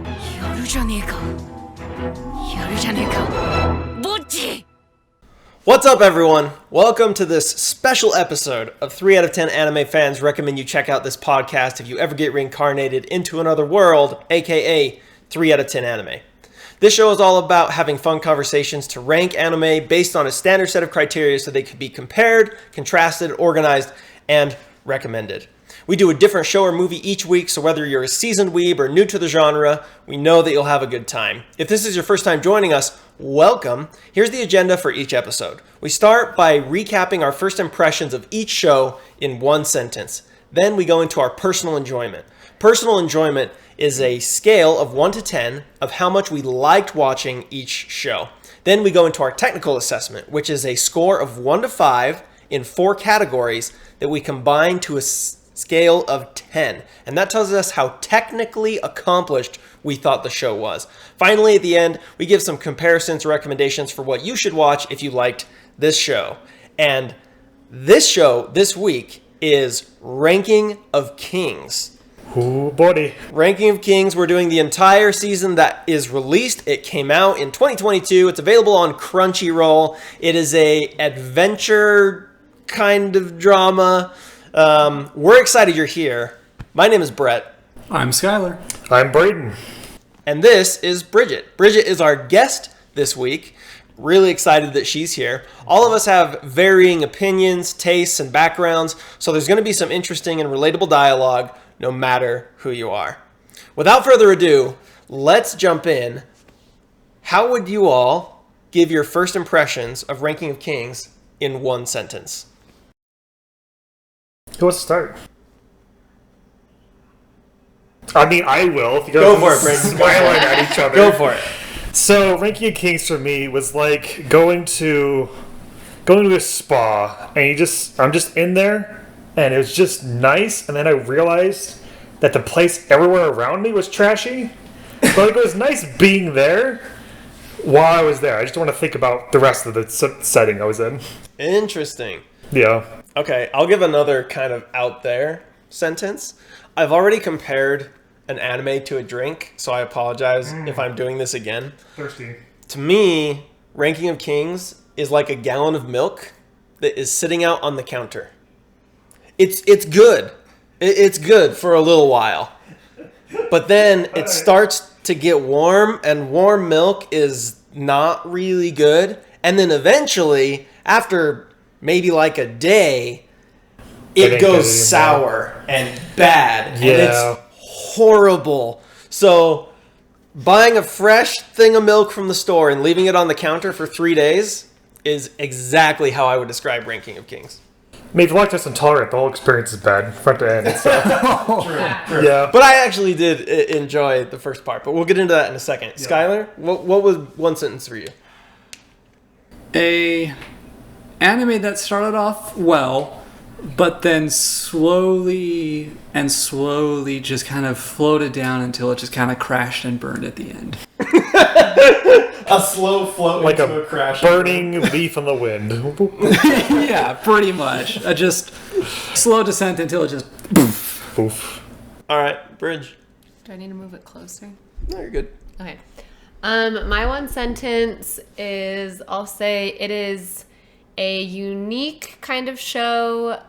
やるじゃねえか。やるじゃねえか。ぼっち What's up, everyone? Welcome to this special episode of 3 out of 10 anime fans recommend you check out this podcast if you ever get reincarnated into another world, aka 3 out of 10 anime. This show is all about having fun conversations to rank anime based on a standard set of criteria so they could be compared, contrasted, organized, and recommended. We do a different show or movie each week, so whether you're a seasoned weeb or new to the genre, we know that you'll have a good time. If this is your first time joining us, welcome. Here's the agenda for each episode. We start by recapping our first impressions of each show in one sentence. Then we go into our personal enjoyment. Personal enjoyment is a scale of 1 to 10 of how much we liked watching each show. Then we go into our technical assessment, which is a score of 1 to 5 in 4 categories that we combine to a scale of 10. And that tells us how technically accomplished we thought the show was. Finally, at the end, we give some comparisons or recommendations for what you should watch if you liked this show. And this show this week is Ranking of Kings. Ooh, buddy. Ranking of Kings, we're doing the entire season that is released. It came out in 2022. It's available on Crunchyroll. It is a adventure kind of drama. We're excited you're here. My name is Brett. I'm Skylar. I'm Braden. And this is Bridget. Bridget is our guest this week. Really excited that she's here. All of us have varying opinions, tastes, and backgrounds, so there's going to be some interesting and relatable dialogue no matter who you are. Without further ado, let's jump in. How would you all give your first impressions of Ranking of Kings in one sentence? Who wants to start? I mean, I will. If you Go for it, Brandon. Smiling at each other. Go for it. So, Ranking of Kings for me was like going to a spa, and I'm just in there, and it was just nice. And then I realized that the place everywhere around me was trashy, but like, it was nice being there while I was there. I just don't want to think about the rest of the setting I was in. Interesting. Yeah. Okay, I'll give another kind of out there sentence. I've already compared an anime to a drink, so I apologize if I'm doing this again. Thirsty. To me, Ranking of Kings is like a gallon of milk that is sitting out on the counter. It's good. It's good for a little while. But then it starts to get warm, and warm milk is not really good. And then eventually, after maybe like a day, it goes sour and bad. Yeah. And it's horrible. So buying a fresh thing of milk from the store and leaving it on the counter for 3 days is exactly how I would describe Ranking of Kings. I mean, if you're lactose intolerant, the whole experience is bad, front to end. So. True. Yeah. But I actually did enjoy the first part, but we'll get into that in a second. Yeah. Skylar, what was one sentence for you? A anime that started off well, but then slowly just kind of floated down until it just kind of crashed and burned at the end. A slow float like into a crash. Burning leaf in the wind. Yeah, pretty much. A just slow descent until it just... Oof. All right, Bridge. Do I need to move it closer? No, you're good. Okay. My one sentence is, I'll say it is a unique kind of show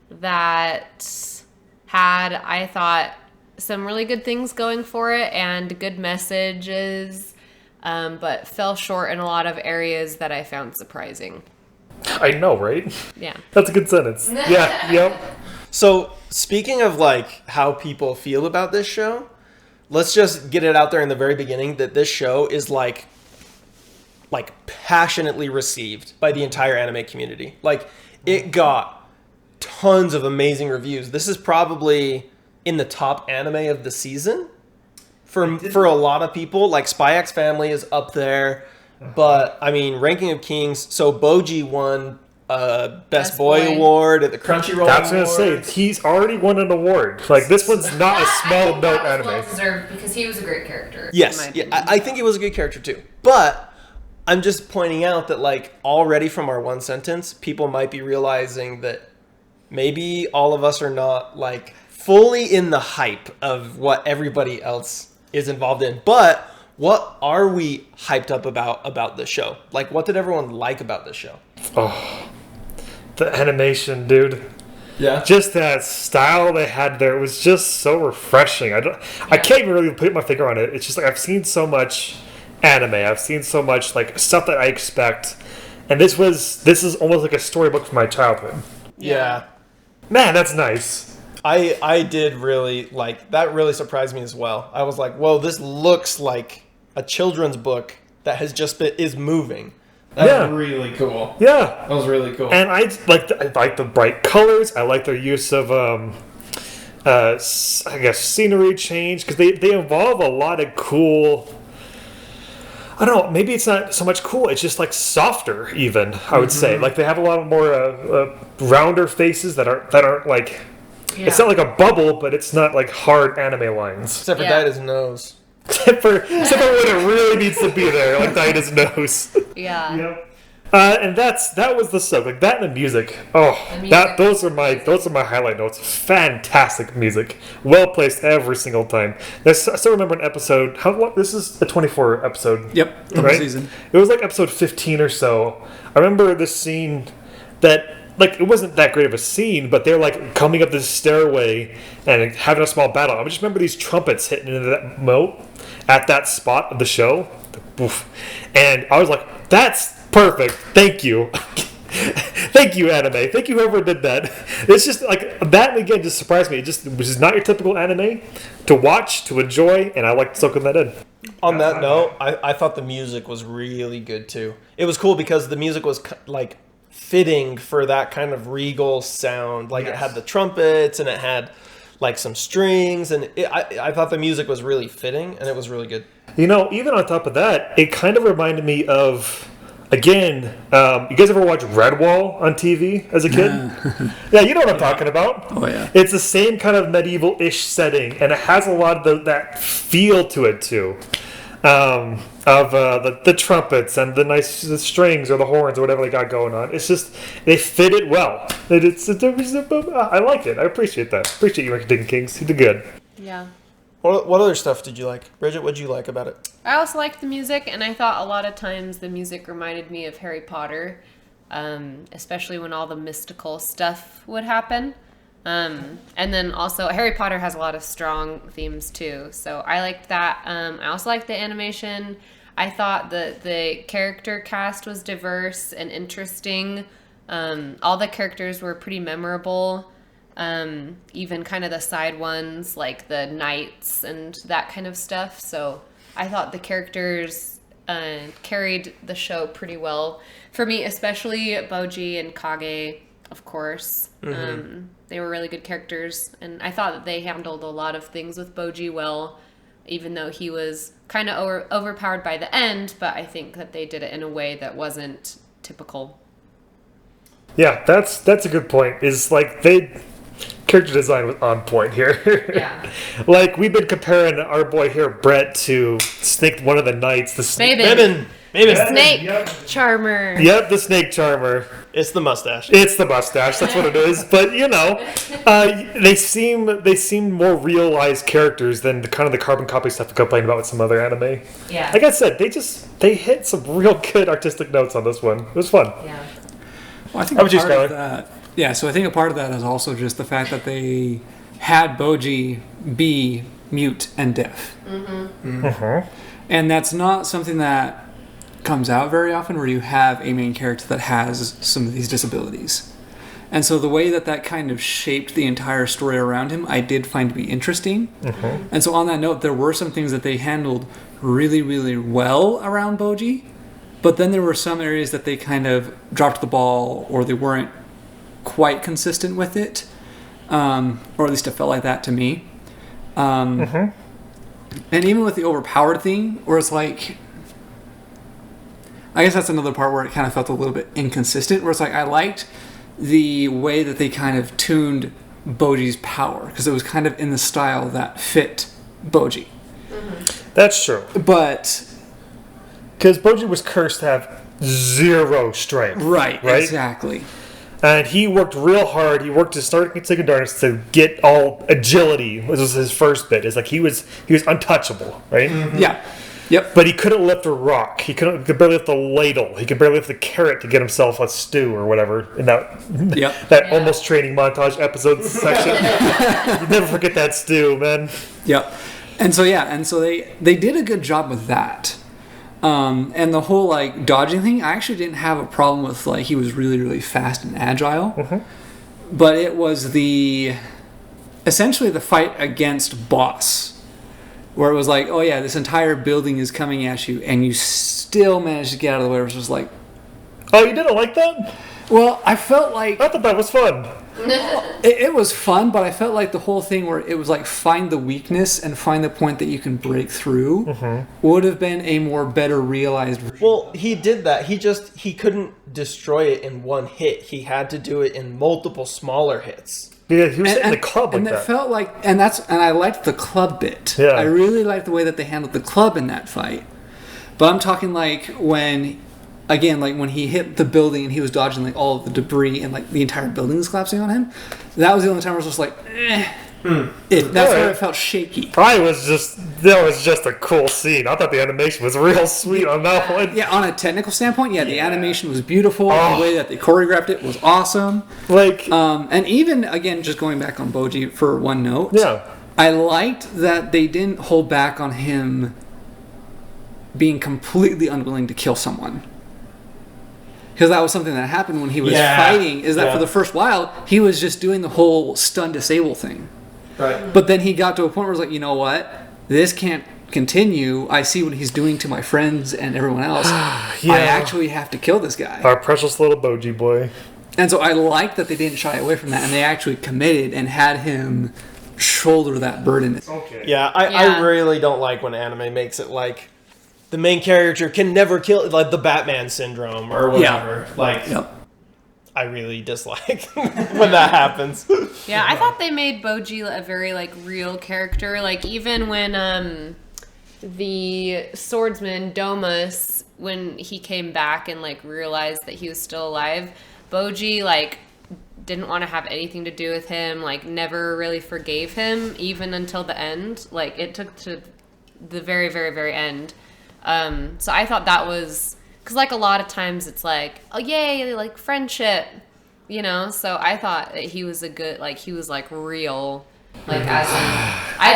that had, I thought, some really good things going for it and good messages, but fell short in a lot of areas that I found surprising. I know, right? Yeah. That's a good sentence. Yeah, yep. So, speaking of like how people feel about this show, let's just get it out there in the very beginning that this show is like passionately received by the entire anime community. Like, it got tons of amazing reviews. This is probably in the top anime of the season for a lot of people. Like, Spy X Family is up there, but I mean, Ranking of Kings. So Boji won Best Boy Award at the Crunchyroll That's what I Awards. was gonna say. He's already won an award. Like, this one's not a small note anime. Well deserved because he was a great character. Yes, yeah, I think he was a good character too. But I'm just pointing out that, like, already from our one sentence, people might be realizing that maybe all of us are not like fully in the hype of what everybody else is involved in. But what are we hyped up about this show? Like, what did everyone like about this show? Oh, the animation, dude. Yeah. Just that style they had there was just so refreshing. I can't even really put my finger on it. It's just like I've seen so much anime. I've seen so much like stuff that I expect, and this is almost like a storybook from my childhood. Yeah. Man, that's nice. I did really like that. Really surprised me as well. I was like, whoa, this looks like a children's book that has just is moving. That's really cool. Yeah, that was really cool. And I like the bright colors. I like their use of I guess scenery change, because they involve a lot of cool. I don't know. Maybe it's not so much cool. It's just like softer, even. I would say like they have a lot more rounder faces that aren't like. Yeah. It's not like a bubble, but it's not like hard anime lines. Except for Daida's nose. Except for when it really needs to be there, like Daida's nose. Yeah. Yep. And that was the sub, like that and the music. Those are my highlight notes. Fantastic music, well placed every single time. I still remember an episode. This is a 24 episode. Yep, right? Season. It was like episode 15 or so. I remember this scene that. Like, it wasn't that great of a scene, but they're, like, coming up this stairway and having a small battle. I just remember these trumpets hitting into that moat at that spot of the show. Oof. And I was like, that's perfect. Thank you. Thank you, anime. Thank you, whoever did that. It's just, like, that, again, just surprised me. It was just not your typical anime to watch, to enjoy, and I liked soaking that in. On that note, I thought the music was really good, too. It was cool because the music was, like, fitting for that kind of regal sound. Like, It had the trumpets and it had like some strings, and I thought the music was really fitting and it was really good. You know, even on top of that, it kind of reminded me of, again, you guys ever watch Redwall on TV as a kid? Yeah, you know what I'm talking about. Oh yeah. It's the same kind of medieval-ish setting, and it has a lot of that feel to it too. Of the trumpets and the strings or the horns or whatever they got going on. It's just, they fit it well. I like it. I appreciate that. Appreciate you, Digging Kings. You did good. Yeah. What other stuff did you like? Bridget, what did you like about it? I also liked the music, and I thought a lot of times the music reminded me of Harry Potter, especially when all the mystical stuff would happen. And then also Harry Potter has a lot of strong themes too, so I liked that. I also liked the animation. I thought that the character cast was diverse and interesting. All the characters were pretty memorable, even kind of the side ones like the knights and that kind of stuff. So I thought the characters carried the show pretty well for me, especially Boji and Kage, of course. They were really good characters, and I thought that they handled a lot of things with Boji well, even though he was kind of overpowered by the end, but I think that they did it in a way that wasn't typical. Yeah, that's a good point. Is like character design was on point here. Yeah. Like, we've been comparing our boy here, Brett, to Snake, one of the knights. The Maven. Snake Charmer. Yep, the Snake Charmer. It's the mustache. It's the mustache. That's what it is. But you know, they seem more realized characters than the kind of the carbon copy stuff I complained about with some other anime. Yeah. Like I said, they hit some real good artistic notes on this one. It was fun. Yeah. Well, I think a part of that. Yeah, so I think a part of that is also just the fact that they had Boji be mute and deaf. And that's not something that comes out very often, where you have a main character that has some of these disabilities. And so the way that kind of shaped the entire story around him, I did find to be interesting. And so on that note, there were some things that they handled really, really well around Boji, but then there were some areas that they kind of dropped the ball, or they weren't quite consistent with it, or at least it felt like that to me. And even with the overpowered thing, where it's like, I guess that's another part where it kind of felt a little bit inconsistent, where it's like I liked the way that they kind of tuned Boji's power, because it was kind of in the style that fit Boji. That's true. But because Boji was cursed to have 0 strength. Right, exactly. And he worked real hard. He worked to start taking darkness to get all agility. This was his first bit. It's like he was untouchable, right? Mm-hmm. Yeah. Yep. But he couldn't lift a rock. He could barely lift a ladle. He could barely lift a carrot to get himself a stew or whatever. In that almost training montage episode section. You never forget that stew, man. Yep. And so they did a good job with that. And the whole like dodging thing, I actually didn't have a problem with. Like, he was really, really fast and agile. Mm-hmm. But it was essentially the fight against boss, where it was like, oh yeah, this entire building is coming at you, and you still managed to get out of the way. It was just like, oh, you didn't like that? well, I felt like I thought that was fun. it was fun, but I felt like the whole thing where it was like find the weakness and find the point that you can break through would have been a more better realized version. Well, he did that. He couldn't destroy it in one hit. He had to do it in multiple smaller hits. Yeah, he was in the club like and that. it felt like, and I liked the club bit. Yeah. I really liked the way that they handled the club in that fight. But I'm talking like when he hit the building and he was dodging like all of the debris and like the entire building was collapsing on him. That was the only time I was just like, that's where it felt shaky. That was just a cool scene. I thought the animation was real sweet on that one. Yeah, on a technical standpoint, the animation was beautiful. The way that they choreographed it was awesome. Like, and even again, just going back on Boji for one note, I liked that they didn't hold back on him being completely unwilling to kill someone. Because that was something that happened when he was fighting, is that for the first while, he was just doing the whole stun disable thing. Right. But then he got to a point where he was like, you know what? This can't continue. I see what he's doing to my friends and everyone else. I actually have to kill this guy. Our precious little Boji boy. And so I like that they didn't shy away from that, and they actually committed and had him shoulder that burden. Okay. Yeah, I really don't like when anime makes it like the main character can never kill, like the Batman syndrome or whatever. I really dislike when that happens. Yeah, I thought they made Boji a very like real character. Like even when the swordsman Domus, when he came back and like realized that he was still alive, Boji like didn't want to have anything to do with him. Like never really forgave him even until the end. Like it took to the very, very, very end. So I thought that was, because like a lot of times it's like, oh yay, like friendship, you know. So I thought that he was a good, like he was like real, like as in,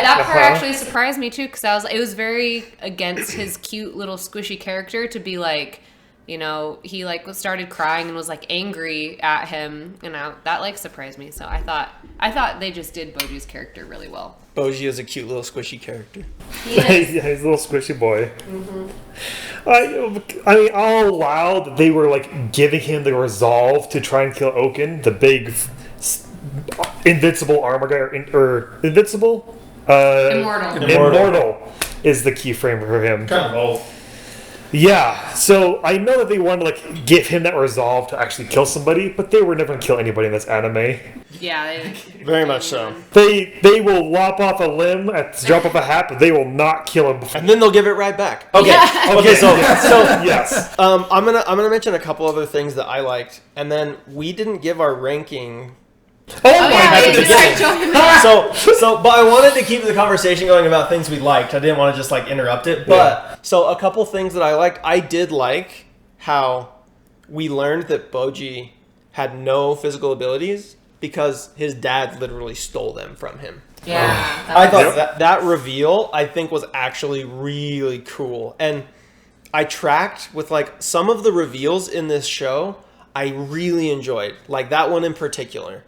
that part actually surprised me too, because it was very against his cute little squishy character to be like, you know, he like started crying and was like angry at him, you know, that like surprised me. So I thought they just did Boji's character really well. Boji is a cute little squishy character. Yeah, he's a little squishy boy. I mean, I'll allow that they were like giving him the resolve to try and kill Oaken, the big invincible armor guy, or invincible? Immortal is the key frame for him. Kind of old. Yeah, so I know that they wanted to like give him that resolve to actually kill somebody, but they were never going to kill anybody in this anime. Yeah, very much so. They will lop off a limb at the drop of a hat, but they will not kill him before. And then they'll give it right back. Okay. Yeah. Okay. So yes. I'm gonna mention a couple other things that I liked, and then we didn't give our ranking. Oh my God! So, but I wanted to keep the conversation going about things we liked. I didn't want to just like interrupt it. But so a couple things that I liked. I did like how we learned that Boji had no physical abilities because his dad literally stole them from him. Yeah. I thought that reveal I think was actually really cool, and I tracked with like some of the reveals in this show. I really enjoyed, like that one in particular.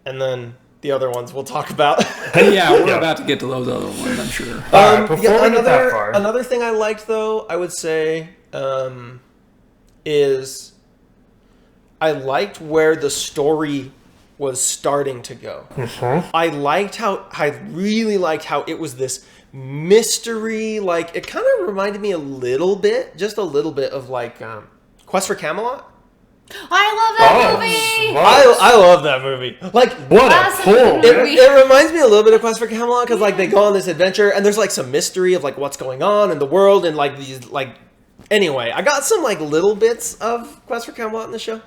And then the other ones we'll talk about. We're about to get to those other ones, I'm sure. Before we get that far. Another thing I liked, though, I would say, is I liked where the story was starting to go. I really liked how it was this mystery. Like, it kind of reminded me just a little bit of like Quest for Camelot. I love that movie. I love that movie. Like, what a pull! It reminds me a little bit of Quest for Camelot because like they go on this adventure and there's like some mystery of like what's going on in the world and like these like. Anyway, I got some like little bits of Quest for Camelot in the show.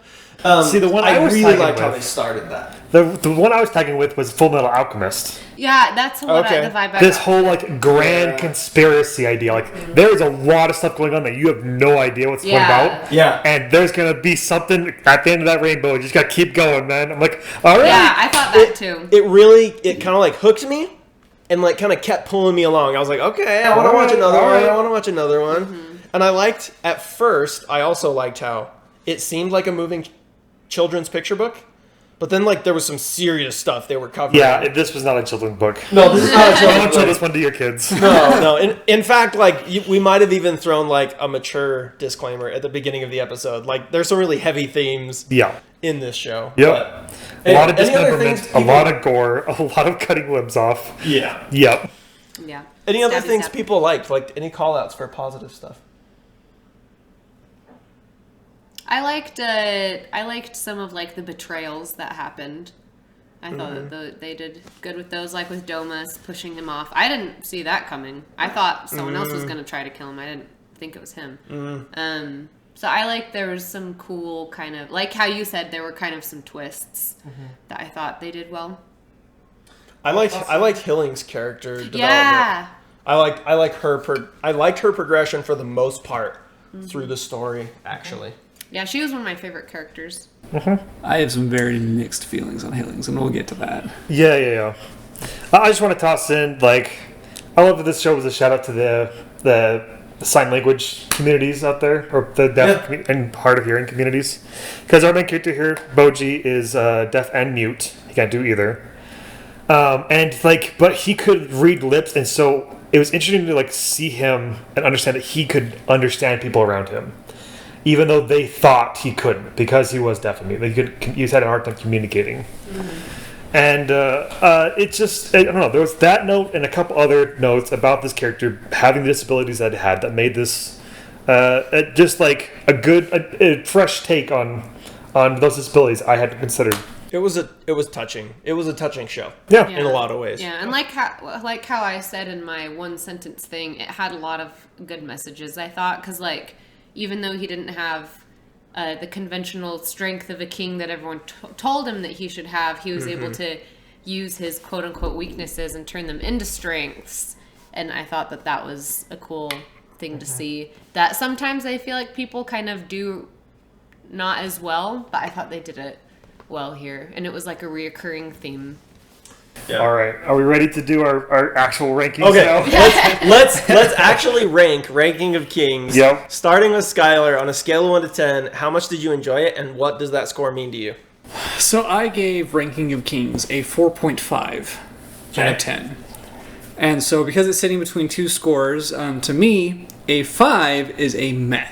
See, the one I was really tagging liked how with- they started that. The one I was tagging with was Full Metal Alchemist. Yeah, that's what Okay. the vibe I This got. whole like grand conspiracy idea, like there's a lot of stuff going on that you have no idea what's going about. Yeah. And there's gonna be something at the end of that rainbow. You just gotta keep going, man. I'm like, all right. Yeah, I thought that too. It kind of like hooked me and like kind of kept pulling me along. I was like, okay, I want to watch another one. I want to watch another one. And I liked, at first, I also liked how it seemed like a moving children's picture book. But then, like, there was some serious stuff they were covering. Yeah, this was not a children's book. No, this is not a Don't children's show book. this one to your kids. No. In fact, like, we might have even thrown, like, a mature disclaimer at the beginning of the episode. Like, there's some really heavy themes Yeah. in this show. Yep. But, A lot of any other dismemberment, things a people- lot of gore, a lot of cutting limbs off. Yeah. Yep. Yeah. Any other Stabby things stab. people liked? Like, any call-outs for positive stuff? I liked some of like the betrayals that happened. I thought that they did good with those, like with Domus pushing him off. I didn't see that coming. I thought someone else was going to try to kill him. I didn't think it was him. So I like there was some cool kind of, like how you said, there were kind of some twists that I thought they did well. I liked Hilling's character development. Yeah. I liked her progression for the most part through the story, actually. Yeah, she was one of my favorite characters. I have some very mixed feelings on Hillings, and we'll get to that. Yeah. I just want to toss in, like, I love that this show was a shout out to the sign language communities out there, or the deaf and hard of hearing communities. Because our main character here, Boji, is deaf and mute. He can't do either. And like, but he could read lips, and so it was interesting to like see him and understand that he could understand people around him, even though they thought he couldn't because he was deaf and mute. He just had a hard time communicating. And it just, I don't know, there was that note and a couple other notes about this character having the disabilities that it had that made this just like a fresh take on those disabilities I had considered. It was touching. It was a touching show. Yeah. In a lot of ways. Yeah, and like how I said in my one sentence thing, it had a lot of good messages, I thought, because like even though he didn't have the conventional strength of a king that everyone told him that he should have, he was able to use his quote-unquote weaknesses and turn them into strengths. And I thought that was a cool thing to see. That sometimes I feel like people kind of do not as well, but I thought they did it well here. And it was like a reoccurring theme. Yeah. All right, are we ready to do our actual rankings Okay, now? let's actually ranking of kings. Yep. Starting with Skylar on a scale of 1 to 10. How much did you enjoy it, and what does that score mean to you? So I gave Ranking of Kings a 4.5 out of 10. And so because it's sitting between two scores, to me, a 5 is a meh.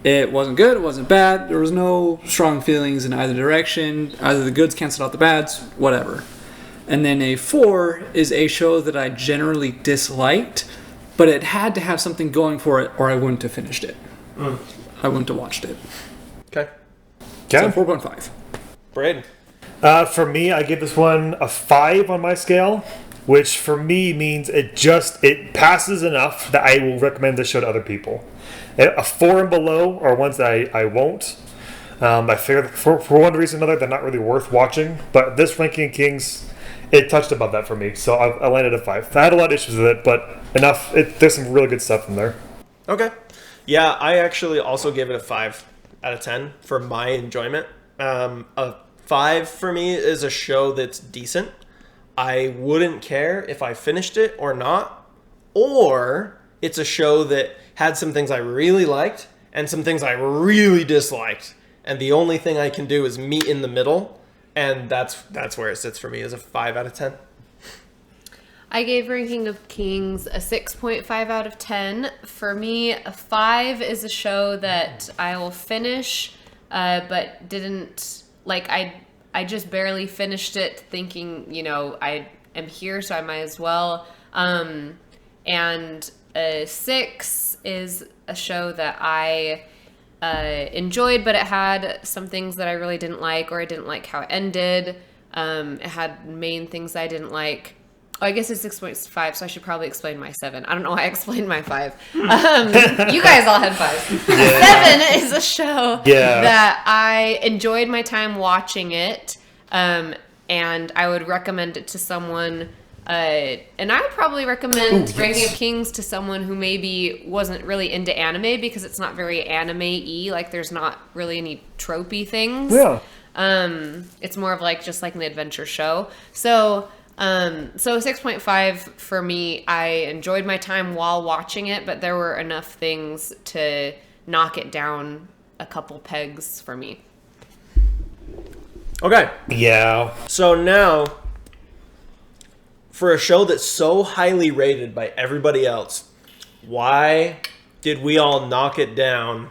It wasn't good, it wasn't bad, there was no strong feelings in either direction, either the goods canceled out the bads, whatever. And then a 4 is a show that I generally disliked, but it had to have something going for it or I wouldn't have finished it. I wouldn't have watched it. Okay. So 4.5. Braden. For me, I give this one a 5 on my scale, which for me means it passes enough that I will recommend this show to other people. A 4 and below are ones that I won't. I figure for one reason or another they're not really worth watching, but this Ranking of Kings, it touched above that for me, so I landed at 5. I had a lot of issues with it, but enough. There's some really good stuff in there. Okay. Yeah, I actually also gave it a 5 out of 10 for my enjoyment. A 5 for me is a show that's decent. I wouldn't care if I finished it or not, or it's a show that had some things I really liked and some things I really disliked, and the only thing I can do is meet in the middle, and that's where it sits for me, as a 5 out of 10. I gave Ranking of Kings a 6.5 out of 10. For me, a 5 is a show that I will finish, but didn't, like, I just barely finished it thinking, I am here, so I might as well. And a 6 is a show that I enjoyed, but it had some things that I really didn't like, or I didn't like how it ended. It had main things I didn't like. I guess it's 6.5, so I should probably explain my 7. I don't know why I explained my 5. You guys all had 5s. Yeah. 7 is a show that I enjoyed my time watching it, and I would recommend it to someone. And I would probably recommend Reigning of Kings to someone who maybe wasn't really into anime, because it's not very anime-y. Like, there's not really any tropey things. Yeah. It's more of like just like an adventure show. So 6.5 for me. I enjoyed my time while watching it, but there were enough things to knock it down a couple pegs for me. Okay. Yeah. So now, for a show that's so highly rated by everybody else, why did we all knock it down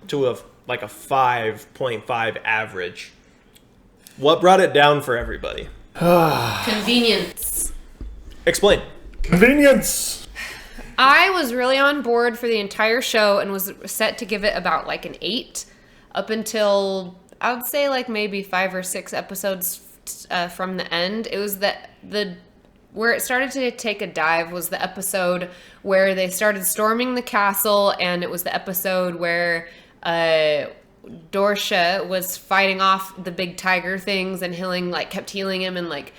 to a 5.5 average? What brought it down for everybody? Convenience. Explain. Convenience. I was really on board for the entire show and was set to give it about like an 8 up until, I would say, like maybe 5 or 6 episodes from the end. It was the where it started to take a dive was the episode where they started storming the castle, and it was the episode where Dorsha was fighting off the big tiger things, and kept healing him, and like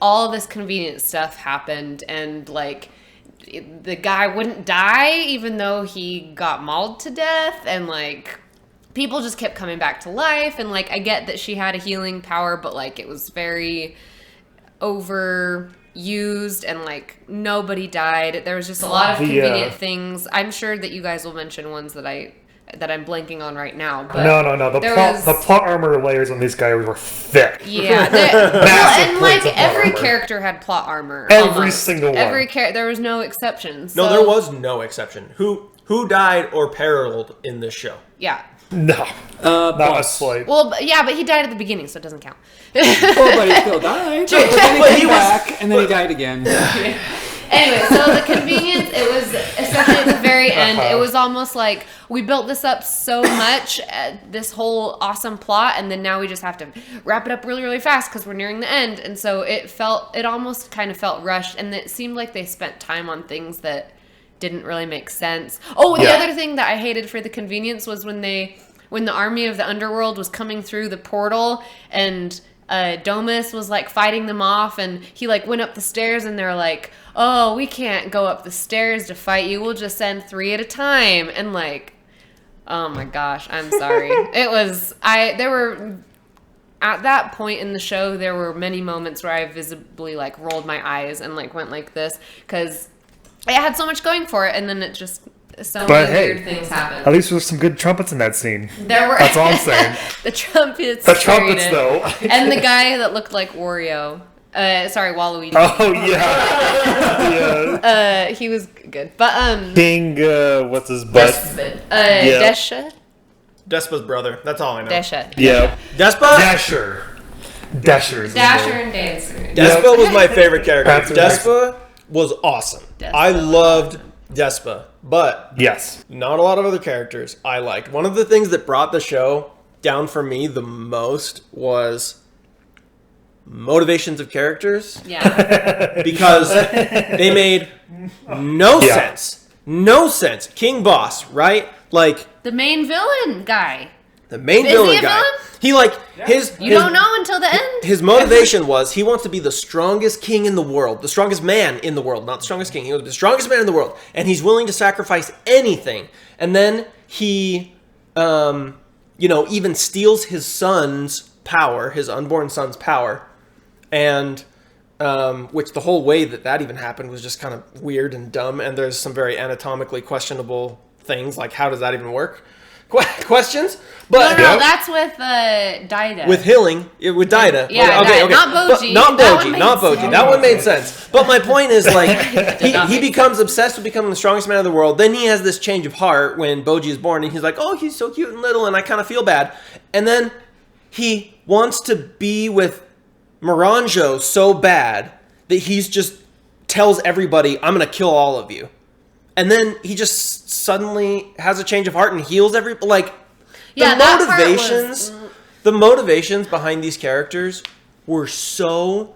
all this convenient stuff happened, and like the guy wouldn't die even though he got mauled to death, and like people just kept coming back to life, and like I get that she had a healing power, but like it was very overused, and like nobody died. There was just a lot of convenient things. I'm sure that you guys will mention ones that I'm blanking on right now. But No. The plot armor layers on these guys were thick. Yeah, and like every character had plot armor. Every single one. There was no exceptions. No, there was no exception. Who died or periled in this show? Yeah. No, not a slight. Well, yeah, but he died at the beginning, so it doesn't count. But he still died. But then he came back, and then he died again. Anyway, so the convenience, it was, especially at the very end, it was almost like we built this up so much, this whole awesome plot, and then now we just have to wrap it up really, really fast because we're nearing the end. And so it almost kind of felt rushed, and it seemed like they spent time on things that didn't really make sense. Oh, the other thing that I hated for the convenience was when the army of the underworld was coming through the portal, and Domus was like fighting them off, and he like went up the stairs, and they're like, oh, we can't go up the stairs to fight you, we'll just send 3 at a time. And like, oh my gosh, I'm sorry. There were, at that point in the show, there were many moments where I visibly like rolled my eyes and like went like this, because it had so much going for it, and then it just, many weird things happened. At least there was some good trumpets in that scene. There were. That's all I'm saying. The trumpets. Though. And the guy that looked like Wario. Waluigi. Oh yeah. He was good, but King, what's his butt? Desha. Despa's brother. That's all I know. Desha. Yeah. Despa? Dasher and Dancer. Despa was my favorite character. That's Despa was awesome. Despa. I loved Despa, but yes, not a lot of other characters I liked. One of the things that brought the show down for me the most was motivations of characters. Yeah. Because they made no sense. No sense. King Boss, right? Like The main villain guy. the main Is villain he a guy. villain? He like You don't know until the end. His motivation was he wants to be the strongest king in the world, the strongest man in the world, not the strongest king. He was the strongest man in the world, and he's willing to sacrifice anything. And then he, even steals his son's power, his unborn son's power, and which the whole way that even happened was just kind of weird and dumb. And there's some very anatomically questionable things, like how does that even work? Questions, but No, that's with Daida. with healing, with Daida. Yeah, okay. not Boji. Not That Boji. one Not made Boji. sense. That one made sense. But my point is, like, he make becomes obsessed with becoming the strongest man in the world. Then he has this change of heart when Boji is born, and he's like, "Oh, he's so cute and little," and I kind of feel bad. And then he wants to be with Miranjo so bad that he's just tells everybody, "I'm gonna kill all of you." And then he just suddenly has a change of heart and heals everybody. Like, the motivations behind these characters were so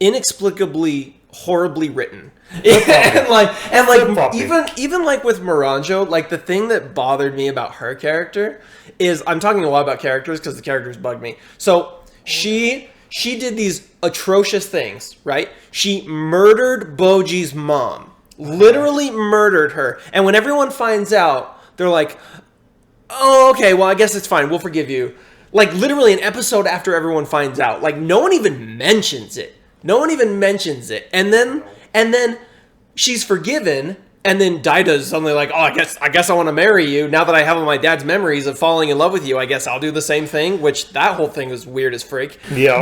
inexplicably horribly written. and like even like with Miranjo, like the thing that bothered me about her character is, I'm talking a lot about characters because the characters bug me. So she did these atrocious things, right? She murdered Boji's mom. Literally murdered her. And when everyone finds out, they're like, oh, okay, well, I guess it's fine. We'll forgive you. Like, literally an episode after everyone finds out. Like, no one even mentions it. And then she's forgiven, and then Daida's suddenly like, oh, I guess I want to marry you. Now that I have all my dad's memories of falling in love with you, I guess I'll do the same thing, which that whole thing was weird as freak. Yeah.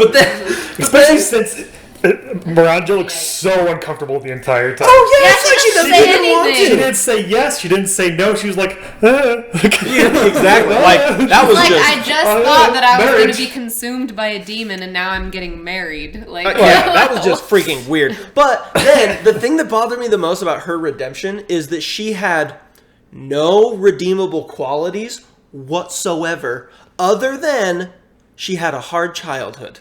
Especially since Miranjo looks so uncomfortable the entire time. Oh, yeah, Yeah, it's like she she doesn't doesn't say even want anything. She to. didn't say yes. She didn't say no. She was like, Yeah, exactly. Like, that was Like, just... I just thought that I was going marriage. to be consumed by a demon, and now I'm getting married. Like, yeah, that was just freaking weird. But then, the thing that bothered me the most about her redemption is that she had no redeemable qualities whatsoever, other than she had a hard childhood.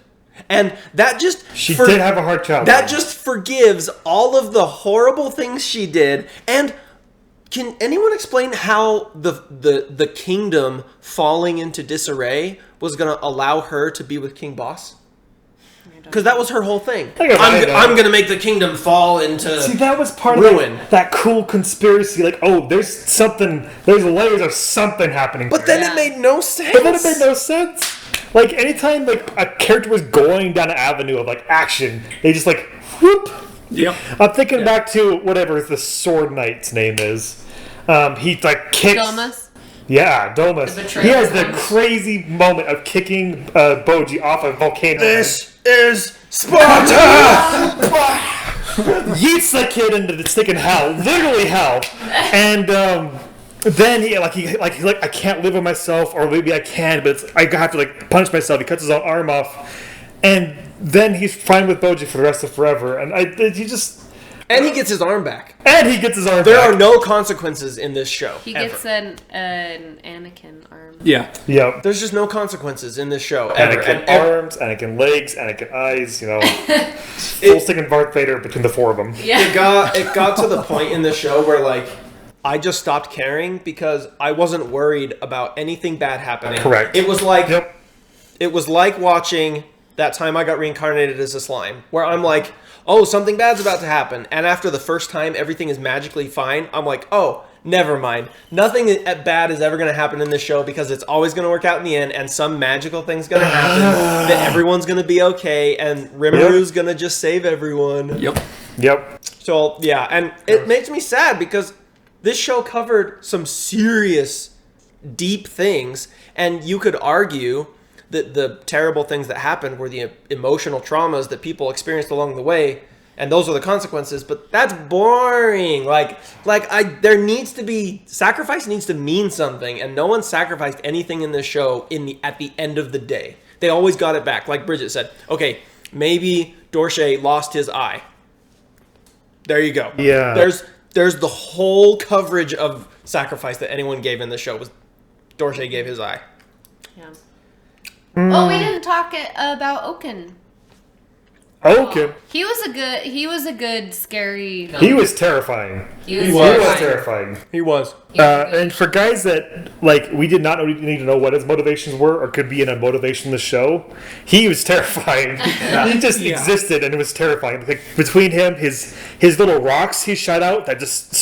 And that just... She did have a hard childhood. That just forgives all of the horrible things she did. And can anyone explain how the kingdom falling into disarray was going to allow her to be with King Boss? Because that was her whole thing. I'm going to make the kingdom fall into See, that was part ruin. of that cool conspiracy. Like, oh, there's layers of something happening. But then it made no sense. But then it made no sense. Like, anytime like a character was going down an avenue of like action, they just like whoop. Yep. I'm thinking back to whatever the Sword Knight's name is. He like kicks. Domus? Yeah, Domus. The betrayal He has of the Domus. crazy moment of kicking Boji off a volcano. This is Sparta! Yeets that kid into the stinking hell, literally hell, and then he's like I can't live with myself, or maybe I can, but I have to like punch myself. He cuts his own arm off, and then he's fine with Boji for the rest of forever. And And he gets his arm back. There There are no consequences in this show. He ever. gets an Anakin arm. Yeah. Yep. There's just no consequences in this show ever. Anakin arms, Anakin legs, Anakin eyes. You know, full sticking Darth Vader between the four of them. Yeah. It got to the point in the show where like I just stopped caring because I wasn't worried about anything bad happening. Correct. It was like Yep. it was like watching that time I got reincarnated as a slime, where I'm like, oh, something bad's about to happen, and after the first time everything is magically fine, I'm like, oh, never mind. Nothing bad is ever going to happen in this show because it's always going to work out in the end, and some magical thing's going to happen that everyone's going to be okay, and Rimuru going to just save everyone. Yep. So, yeah, and it makes me sad because this show covered some serious, deep things, and you could argue that the terrible things that happened were the emotional traumas that people experienced along the way, and those are the consequences, but that's boring. There needs to be, sacrifice needs to mean something, and no one sacrificed anything in this show at the end of the day. They always got it back. Like Bridget said, okay, maybe Dorsey lost his eye. There you go. Yeah. There's the whole coverage of sacrifice that anyone gave in the show was Dorsey gave his eye. Yeah. Oh, we didn't talk about Oaken. Okay. He was a good scary villain. He was terrifying. He was He terrifying. was terrifying. He was. And for guys that, like, we did not need to know what his motivations were or could be in a motivation in the show, he was terrifying. He just existed and it was terrifying. Like, between him, his little rocks he shot out that just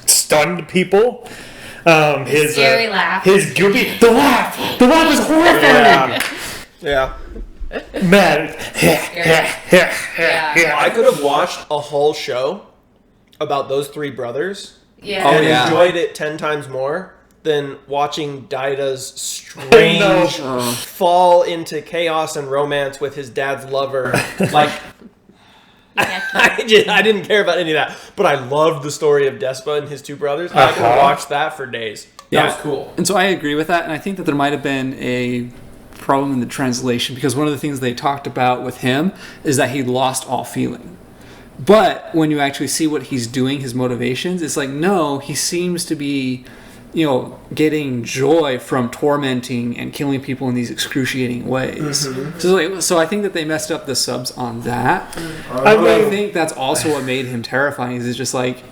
stunned people. His Scary laugh. His goopy... The laugh was horrifying! Yeah. Man. I could have watched a whole show about those three brothers Yeah. and yeah. enjoyed it 10 times more than watching Daida's strange fall into chaos and romance with his dad's lover. Like, I didn't care about any of that, but I loved the story of Despa and his two brothers. I could have watched that for days. That was cool. And so I agree with that, and I think that there might have been a problem in the translation because one of the things they talked about with him is that he lost all feeling. But when you actually see what he's doing, his motivations, it's like, no, he seems to be, getting joy from tormenting and killing people in these excruciating ways. So I think that they messed up the subs on that. I think that's also what made him terrifying. Is just like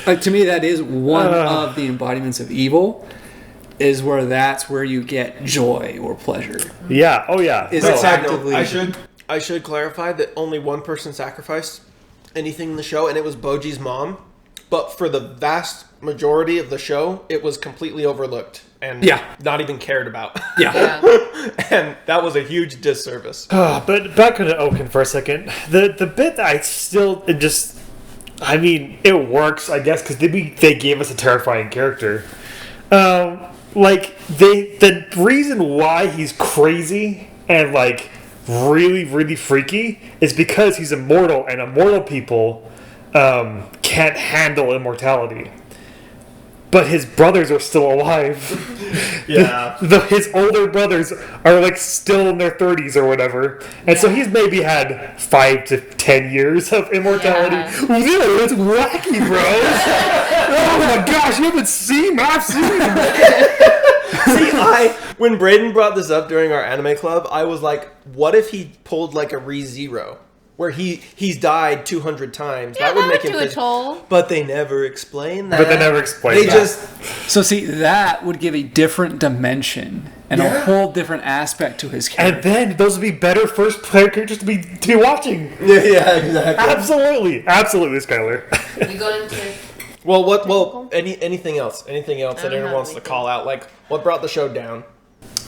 to me, that is one of the embodiments of evil. Is where that's where you get joy or pleasure. Yeah. Oh yeah. Is actively. I should clarify that only one person sacrificed anything in the show, and it was Boji's mom. But for the vast majority of the show, it was completely overlooked and not even cared about. Yeah. And that was a huge disservice. But back on Oaken for a second. The bit that it works, I guess, because they gave us a terrifying character. The reason why he's crazy and really, really freaky is because he's immortal, and immortal people can't handle immortality. But his brothers are still alive. Yeah. His older brothers are still in their 30s or whatever. And so he's maybe had 5 to 10 years of immortality. Yeah, that's wacky, bro. Oh my gosh, you haven't seen him. I've seen him. See, when Braden brought this up during our anime club, I was like, what if he pulled a ReZero? Where he's died 200 times. Yeah, that would make him a toll. But they never explain that. So see, that would give a different dimension and a whole different aspect to his character. And then those would be better first player characters to be watching. Yeah, exactly. Absolutely, Skylar. We go into anything else that anyone wants to call out, what brought the show down?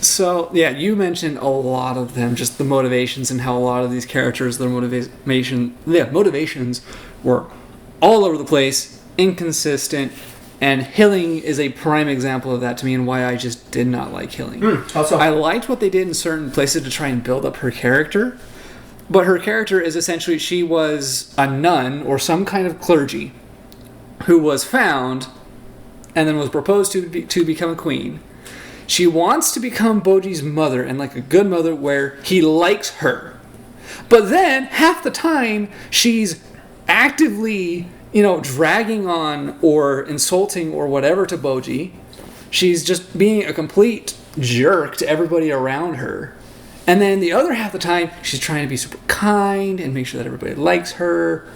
So, you mentioned a lot of them, just the motivations and how a lot of these characters, their motivations were all over the place, inconsistent, and Hilling is a prime example of that to me and why I just did not like Hilling. I liked what they did in certain places to try and build up her character, but her character is essentially she was a nun or some kind of clergy who was found and then was proposed to become a queen. She wants to become Boji's mother, and a good mother where he likes her. But then, half the time, she's actively, dragging on or insulting or whatever to Boji. She's just being a complete jerk to everybody around her. And then the other half the time, she's trying to be super kind and make sure that everybody likes her.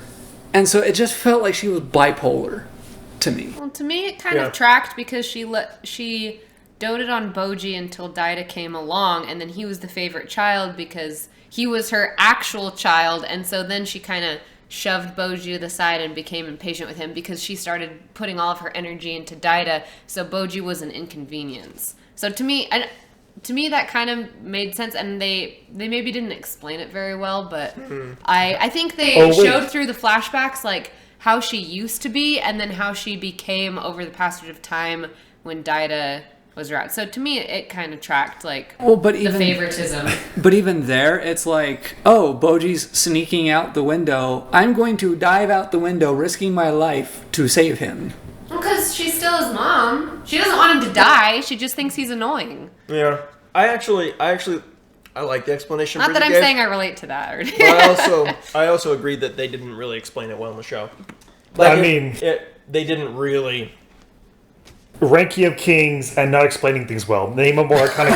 And so it just felt like she was bipolar to me. Well, to me, it kind of tracked because she doted on Boji until Daida came along, and then he was the favorite child because he was her actual child, and so then she kind of shoved Boji to the side and became impatient with him because she started putting all of her energy into Daida, so Boji was an inconvenience. So to me that kind of made sense, and they maybe didn't explain it very well, but I think they showed through the flashbacks how she used to be and then how she became over the passage of time when Daida was around. So to me, it kind of tracked the favoritism. But even there, it's Boji's sneaking out the window. I'm going to dive out the window, risking my life to save him. Well, because she's still his mom. She doesn't want him to die. She just thinks he's annoying. Yeah, I like the explanation. Not that I'm saying I relate to that. But I also agree that they didn't really explain it well in the show. They didn't really. Ranking of Kings and not explaining things well. Name a more iconic.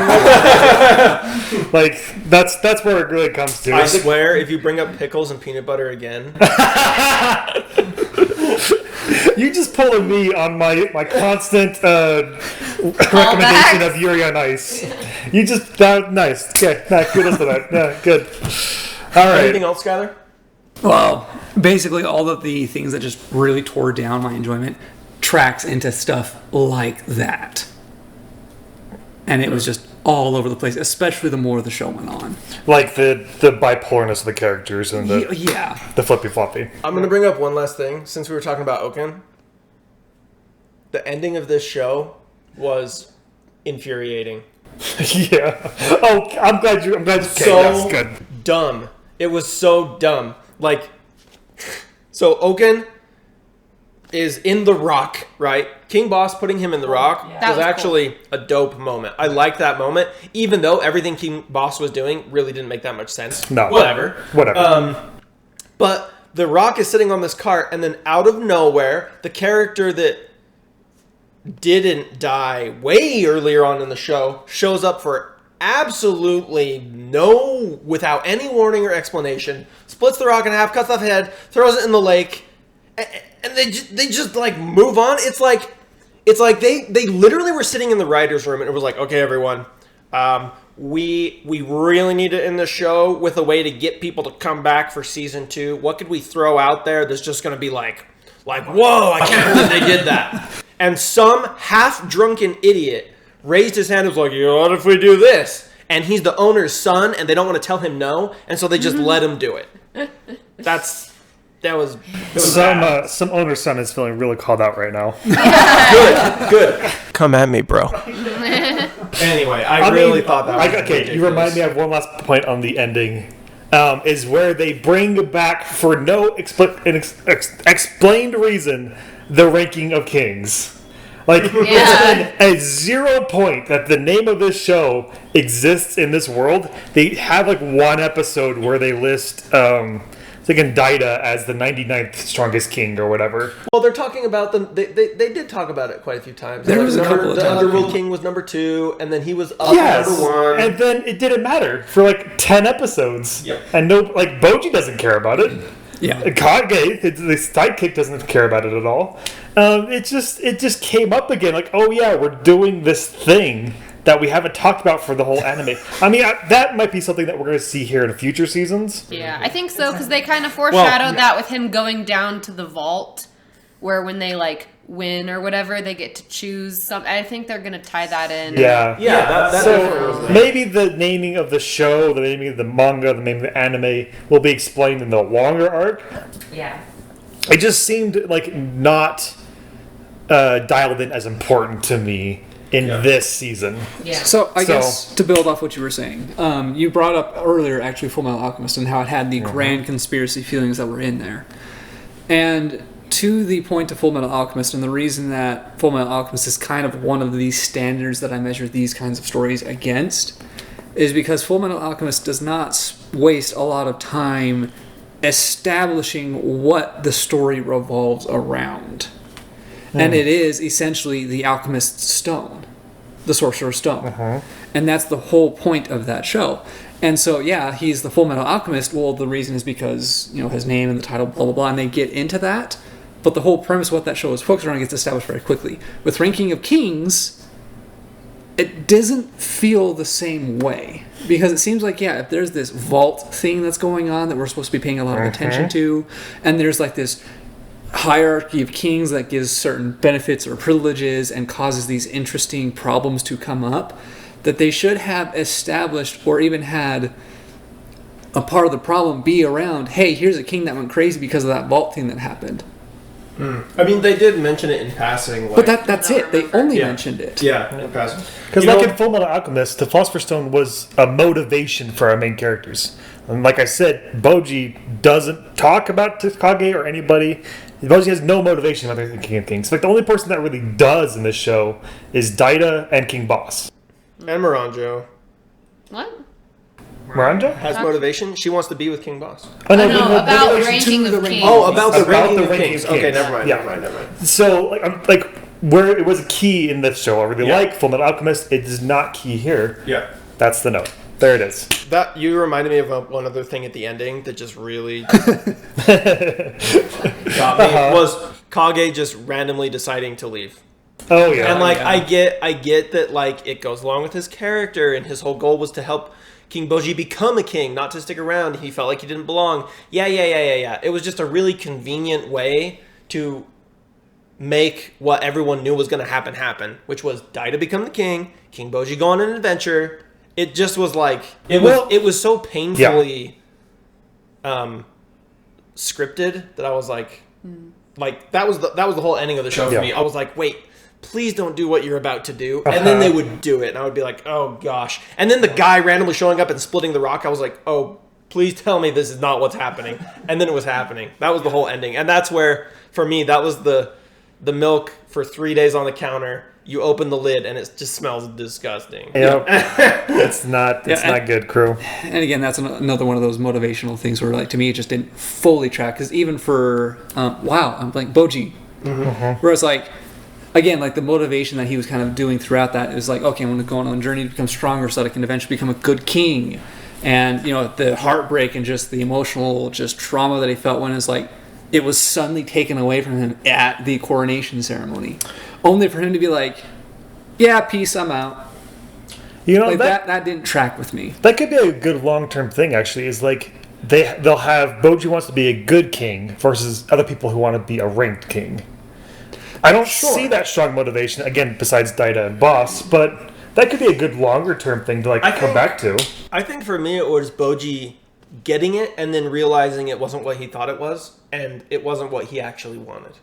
That's where it really comes to. I swear, if you bring up pickles and peanut butter again, you just pulling me on my constant recommendation of Yuri on Ice. You just nice. Okay, kudos to that. Yeah, good. All right. Anything else, Skylar? Well, basically all of the things that just really tore down my enjoyment tracks into stuff like that. And it was just all over the place, especially the more the show went on. The bipolarness of the characters and the flippy floppy. I'm going to bring up one last thing since we were talking about Oaken. The ending of this show was infuriating. Yeah. Oh, I'm glad you so good. Dumb. It was so dumb. So Oaken is in the rock, right? King Boss putting him in the rock was actually a dope moment. I liked that moment, even though everything King Boss was doing really didn't make that much sense. No. Whatever. But the rock is sitting on this cart, and then out of nowhere, the character that didn't die way earlier on in the show, shows up for absolutely without any warning or explanation, splits the rock in half, cuts off head, throws it in the lake, and they just like move on. It's like they literally were sitting in the writer's room and it was like, okay, everyone, we really need to end the show with a way to get people to come back for season 2. What could we throw out there that's just going to be like, whoa, I can't believe they did that. And some half-drunken idiot raised his hand and was like, what if we do this? And he's the owner's son, and they don't want to tell him no, and so they just let him do it. That was some owner's son is feeling really called out right now. Good. Come at me, bro. Anyway, I really thought that was ridiculous. You remind me of one last point on the ending. Is where they bring back, for no explained reason, the ranking of kings. Like, it's a 0 point that the name of this show exists in this world. They have like one episode where they list Daida as the 99th strongest king or whatever. Well, they're talking about them. They did talk about it quite a few times. There was a couple of the times. Underworld King was number 2, and then he was up number 1. And then it didn't matter for like 10 episodes. Yep. And Boji doesn't care about it. Yeah. Kage, the sidekick, doesn't care about it at all. It just came up again. Like, oh yeah, we're doing this thing that we haven't talked about for the whole anime. I mean, that might be something that we're going to see here in future seasons. Yeah, I think so, because they kind of foreshadowed that with him going down to the vault, where when they, like, win or whatever, they get to choose some. I think they're going to tie that in. Yeah. So maybe the naming of the show, the naming of the manga, the naming of the anime will be explained in the longer arc. Yeah. It just seemed like not dialed in as important to me in this season. Yeah. So I guess to build off what you were saying, you brought up earlier actually Full Metal Alchemist and how it had the grand conspiracy feelings that were in there. And to the point of Full Metal Alchemist, and the reason that Full Metal Alchemist is kind of one of these standards that I measure these kinds of stories against, is because Full Metal Alchemist does not waste a lot of time establishing what the story revolves around. And it is essentially the alchemist's stone, the sorcerer's stone. And that's the whole point of that show. And so, yeah, he's the Full Metal Alchemist. Well, the reason is because, his name and the title, blah, blah, blah, and they get into that. But the whole premise of what that show is focused on gets established very quickly. With Ranking of Kings, it doesn't feel the same way. Because it seems like, if there's this vault thing that's going on that we're supposed to be paying a lot of attention to, and there's like this hierarchy of kings that gives certain benefits or privileges and causes these interesting problems to come up, that they should have established or even had a part of the problem be around, hey, here's a king that went crazy because of that vault thing that happened. I mean, they did mention it in passing. But that's it. They only mentioned it. Yeah, in passing. Because in Full Metal Alchemist, the Philosopher's Stone was a motivation for our main characters. And like I said, Boji doesn't talk about Kage or anybody. Boji has no motivation about the King of Kings. Like, the only person that really does in this show is Daida and King Boss. And Miranjo What? Miranda? has motivation. She wants to be with King Boss. Oh, no, about motivation ranking to of the kings. Oh, about the About ranking the of ranking kings. of Okay, kings. never mind. Yeah. So, where it was a key in this show, I really like Full Metal Alchemist, it is not key here. Yeah. That's the note. There it is. That you reminded me of one other thing at the ending that just really got me was Kage just randomly deciding to leave. Oh, yeah. And I get that it goes along with his character, and his whole goal was to help King Boji become a king, not to stick around. He felt like he didn't belong. Yeah. It was just a really convenient way to make what everyone knew was going to happen, which was Daida become the king, King Boji go on an adventure. It just was it was so painfully scripted that I was that was the whole ending of the show for me. I was like, wait, please don't do what you're about to do. And then they would do it, and I would be like, oh gosh. And then the guy randomly showing up and splitting the rock, I was like, oh, please tell me this is not what's happening. And then it was happening. That was the whole ending. And that's where, for me, that was the milk for 3 days on the counter. You open the lid and it just smells disgusting. Yep. It's not good, crew. And again, that's another one of those motivational things where, to me, it just didn't fully track. Because even for, I'm like, Boji, where it's again, like the motivation that he was kind of doing throughout that is like, okay, I'm going to go on a journey to become stronger so that I can eventually become a good king. And, you know, the heartbreak and just the emotional just trauma that he felt when it's like it was suddenly taken away from him at the coronation ceremony. Only for him to be like, yeah, peace, I'm out. You know, Like that didn't track with me. that could be a good long-term thing, actually, is like they'll have Boji wants to be a good king versus other people who want to be a ranked king. I don't see that strong motivation, again, besides Daida and Boss, but that could be a good longer-term thing to like come back to. I think for me it was Boji getting it and then realizing it wasn't what he thought it was, and it wasn't what he actually wanted.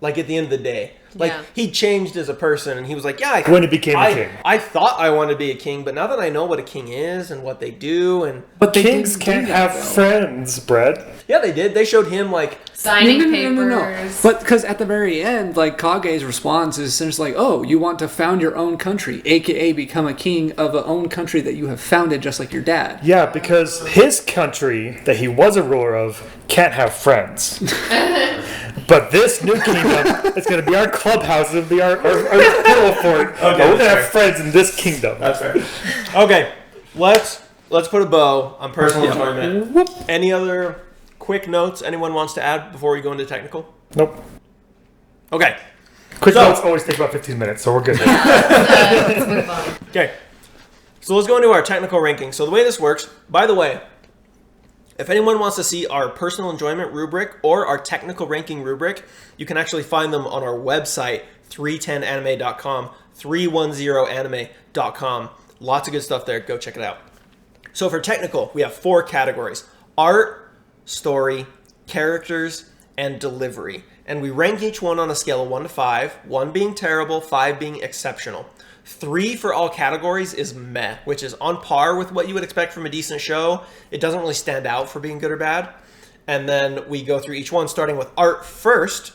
Like at the end of the day, like he changed as a person, and he was like, "Yeah." When he became a king, I thought I wanted to be a king, but now that I know what a king is and what they do, and But kings can't have friends, Brett. yeah, they did. They showed him like Signing papers. But because at the very end, like Kage's response is essentially like, "Oh, you want to found your own country, aka become a king of a own country that you have founded, just like your dad." Yeah, because his country that he was a ruler of can't have friends. But this new kingdom is going to be our clubhouse. It'll be our pillow fort. Okay, But we're going to that's have friends in this kingdom. that's fair. Okay, let's put a bow on personal enjoyment. Any other quick notes anyone wants to add before we go into technical? Nope. Okay. Quick So- notes always take about 15 minutes, so we're good. Let's move on. Okay. So let's go into our technical ranking. So the way this works, by the way, if anyone wants to see our personal enjoyment rubric or our technical ranking rubric, you can actually find them on our website, 310anime.com, 310anime.com. Lots of good stuff there. Go check it out. So for technical, we have 4 categories: art, story, characters, and delivery. And we rank each one on a scale of 1 to 5, 1 being terrible, 5 being exceptional. 3 for all categories is meh, which is on par with what you would expect from a decent show. It doesn't really stand out for being good or bad. And then we go through each one, starting with art first.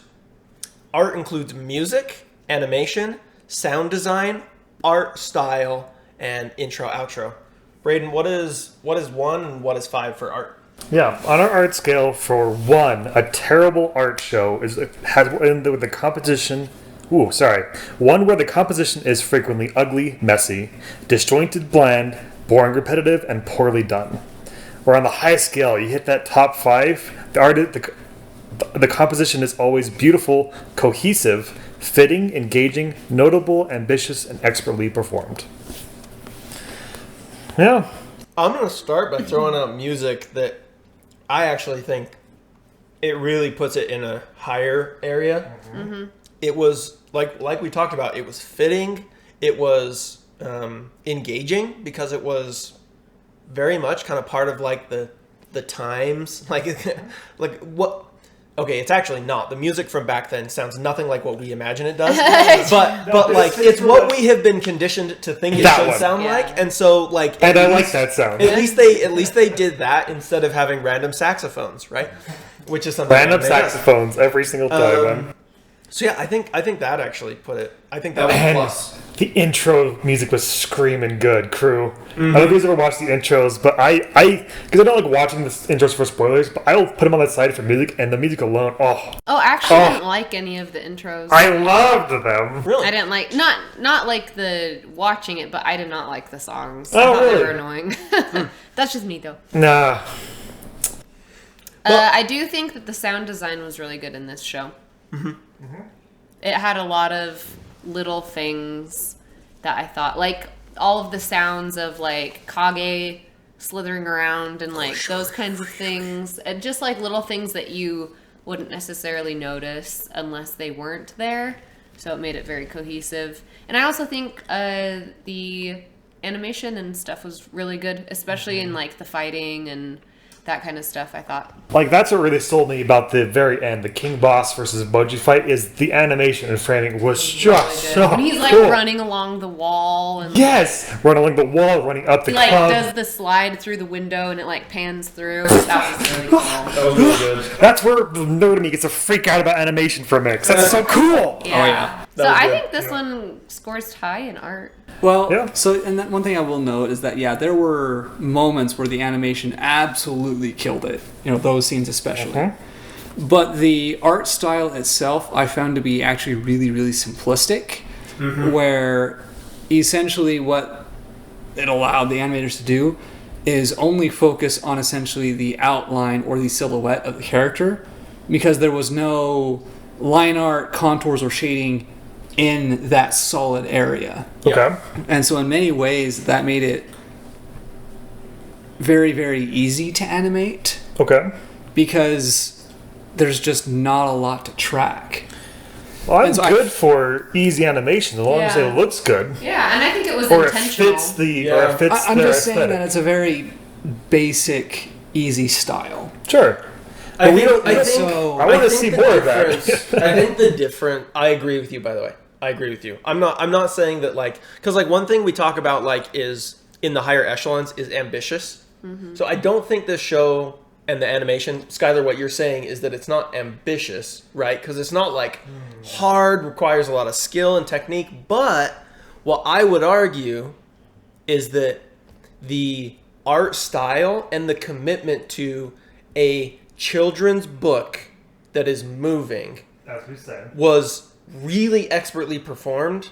Art includes music, animation, sound design, art style, and intro, outro. Braden, what is 1 and what is 5 for art? Yeah, on our art scale, for 1, a terrible art show has with the composition. Ooh, sorry. 1 where the composition is frequently ugly, messy, disjointed, bland, boring, repetitive, and poorly done. Where on the high scale, you hit that top 5, the composition is always beautiful, cohesive, fitting, engaging, notable, ambitious, and expertly performed. Yeah. I'm going to start by throwing out music that I actually think it really puts it in a higher area. Mm-hmm. It was, like we talked about, it was fitting. It was engaging because it was very much kind of part of like the times. Like what... Okay, it's actually not. The music from back then sounds nothing like what we imagine it does. but like it's what we have been conditioned to think it should sound like, and so like. And I like that sound. At least they did that instead of having random saxophones, right? Which is something. Random saxophones every single time. So yeah, I think that actually put it. I think that was a plus. The intro music was screaming good, crew. I don't know if you guys ever watched the intros, but I because I don't like watching the intros for spoilers, but I'll put them on the side for music, and the music alone, Actually, I didn't like any of the intros. I loved them. Really? I didn't like not like the watching it, but I did not like the songs. Oh, I thought really? they were annoying. That's just me though. Nah. I do think that the sound design was really good in this show. It had a lot of little things that I thought, like all of the sounds of like Kage slithering around and like those kinds of things, and just like little things that you wouldn't necessarily notice unless they weren't there. So it made it very cohesive. And I also think the animation and stuff was really good, especially in like the fighting and that kind of stuff, I thought. Like, that's what really sold me about the very end. The King Boss versus Boji fight is the animation and framing was just so And he's like cool. running along the wall and Yes! Running along the wall, running up the he like club. does the slide through the window and it like pans through. That was really cool. That was really good. That's where the nerd in me gets to freak out about animation for a mix. That's so cool! Yeah. Oh, yeah. So That was I good. think this one scores high in art. Well, Yeah. so and that one thing I will note is that there were moments where the animation absolutely killed it. You know, those scenes especially. But the art style itself I found to be actually really, really simplistic, where essentially what it allowed the animators to do is only focus on essentially the outline or the silhouette of the character, because there was no line art, contours, or shading in that solid area. Okay. And so in many ways that made it very, very easy to animate, Okay. because there's just not a lot to track. Well, I'm And so good for easy animation as long as Yeah. it looks good. Yeah, and I think it was Or it intentional. fits the Yeah. or it fits I'm their just saying aesthetic. that it's a very basic, easy style. Sure. I we think, don't- I think, so- I wanna think see the more of that. difference- I think the different. I agree with you. By the way, I agree with you. I'm not saying that like because like one thing we talk about like is in the higher echelons is ambitious. So I don't think this show and the animation, Skylar, what you're saying is that it's not ambitious, right? Because it's not like hard, requires a lot of skill and technique. But what I would argue is that the art style and the commitment to a children's book that is moving As we said. was really expertly performed,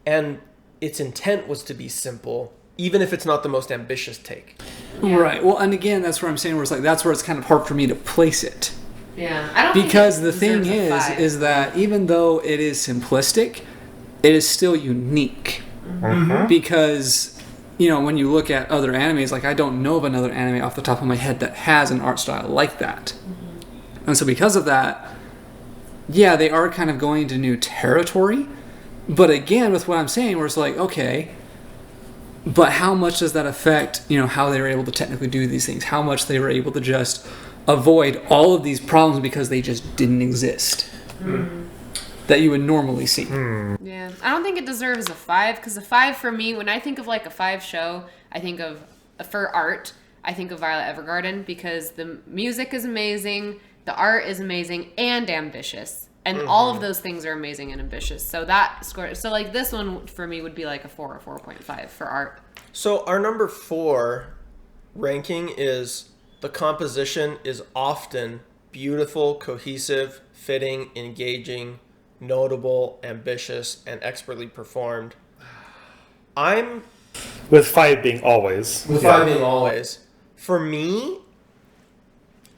and its intent was to be simple, even if it's not the most ambitious take. Right. Well, and again, that's where I'm saying where it's like that's where it's kind of hard for me to place it. Yeah, I don't Because think the it thing deserves a 5. is that even though it is simplistic, it is still unique. Because, you know, when you look at other animes, like I don't know of another anime off the top of my head that has an art style like that. And so because of that, yeah, they are kind of going into new territory. But again, with what I'm saying, where it's like, okay, but how much does that affect, you know, how they were able to technically do these things? How much they were able to just avoid all of these problems because they just didn't exist that you would normally see. Yeah, I don't think it deserves a 5 because a 5 for me, when I think of like a 5 show, I think of for art, I think of Violet Evergarden because the music is amazing, the art is amazing and ambitious, and all of those things are amazing and ambitious. So that score, so like this one for me would be like a 4 or 4.5 for art. So our number 4 ranking is the composition is often beautiful, cohesive, fitting, engaging, notable, ambitious, and expertly performed. I'm With 5 being always. with 5 being always. For me,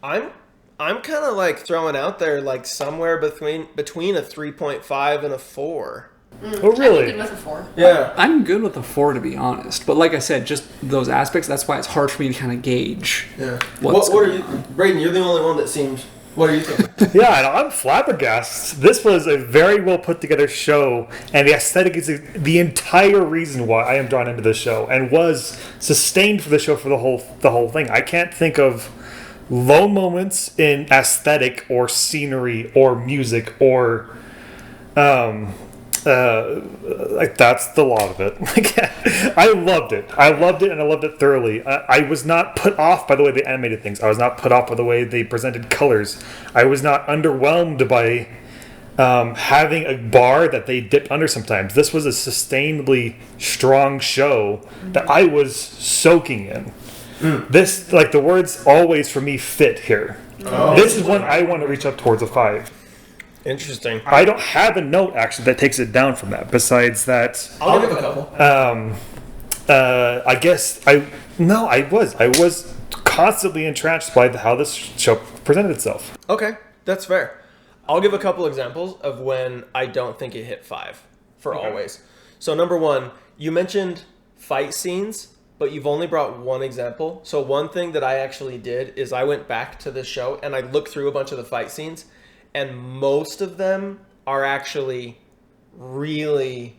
I'm kind of like throwing out there like somewhere between a 3.5 and a 4. Oh, I'm good really? with a 4. Yeah. I'm good with a 4 to be honest, but like I said, just those aspects, that's why it's hard for me to kind of gauge. Yeah. What's What are you, Braden? You're the only one that seems. What are you thinking? Yeah, and I'm flabbergasted. This was a very well put together show, and the aesthetic is the entire reason why I am drawn into this show, and was sustained for the show for the whole thing. I can't think of low moments in aesthetic or scenery or music or like that's the lot of it. Like, I loved it, and I loved it thoroughly. I was not put off by the way they animated things. I was not put off by the way they presented colors. I was not underwhelmed by having a bar that they dipped under sometimes. This was a sustainably strong show that I was soaking in. This, like the words always for me fit here. This is one I want to reach up towards a 5. Interesting. I don't have a note actually that takes it down from that. Besides that, I'll give a couple. I guess I was constantly entranced by how this show presented itself. Okay, that's fair. I'll give a couple examples of when I don't think it hit 5 for always. So number 1, you mentioned fight scenes, but you've only brought one example. So one thing that I actually did is I went back to this show and I looked through a bunch of the fight scenes, and most of them are actually really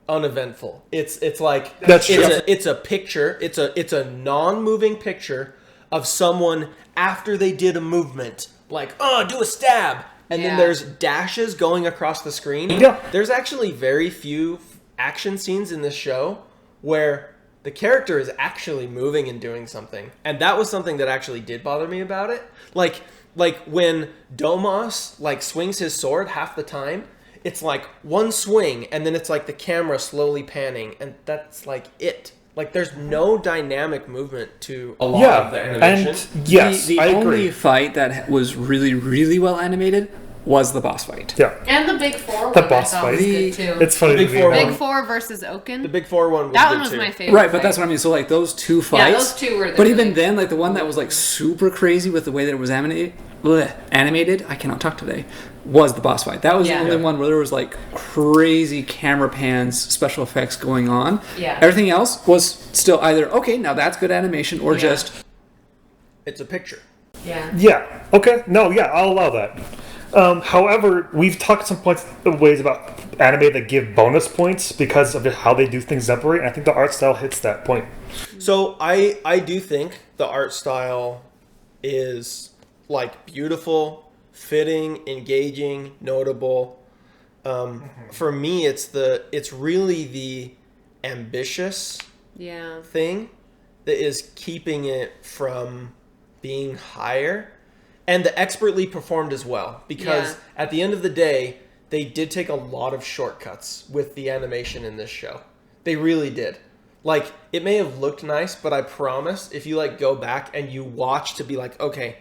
uneventful. It's like That's true. it's a picture. It's a non-moving picture of someone after they did a movement, like do a stab, and then Yeah. there's dashes going across the screen. Yeah. There's actually very few action scenes in this show where the character is actually moving and doing something, and that was something that actually did bother me about it. Like when Domas like swings his sword half the time, it's like one swing and then it's like the camera slowly panning, and that's like it. Like, there's no dynamic movement to a lot of the animation. And yes, the I only agree. fight that was really, really well animated was the boss fight. Yeah. And the Big Four The one boss I thought was fight. good too. It's funny. Big to me Four how- Big Four versus Oaken. The Big Four one was that good one was too. my favorite. Right, but that's fight. what I mean. So like those two fights. Yeah, those two were. But even then, like the one that was like super crazy with the way that it was animated, I cannot talk today, was the boss fight. That was the only one where there was like crazy camera pans, special effects going on. Yeah. Everything else was still either, okay, now that's good animation, or just... It's a picture. Yeah. Yeah. Okay. No. Yeah. I'll allow that. However, we've talked some points ways about anime that give bonus points because of how they do things separate. And I think the art style hits that point. So I do think the art style is like beautiful, fitting, engaging, notable. For me, it's really the ambitious Yeah. thing that is keeping it from being higher, and the expertly performed as well, because at the end of the day they did take a lot of shortcuts with the animation in this show. They really did. Like, it may have looked nice, but I promise if you like go back and you watch to be like, okay,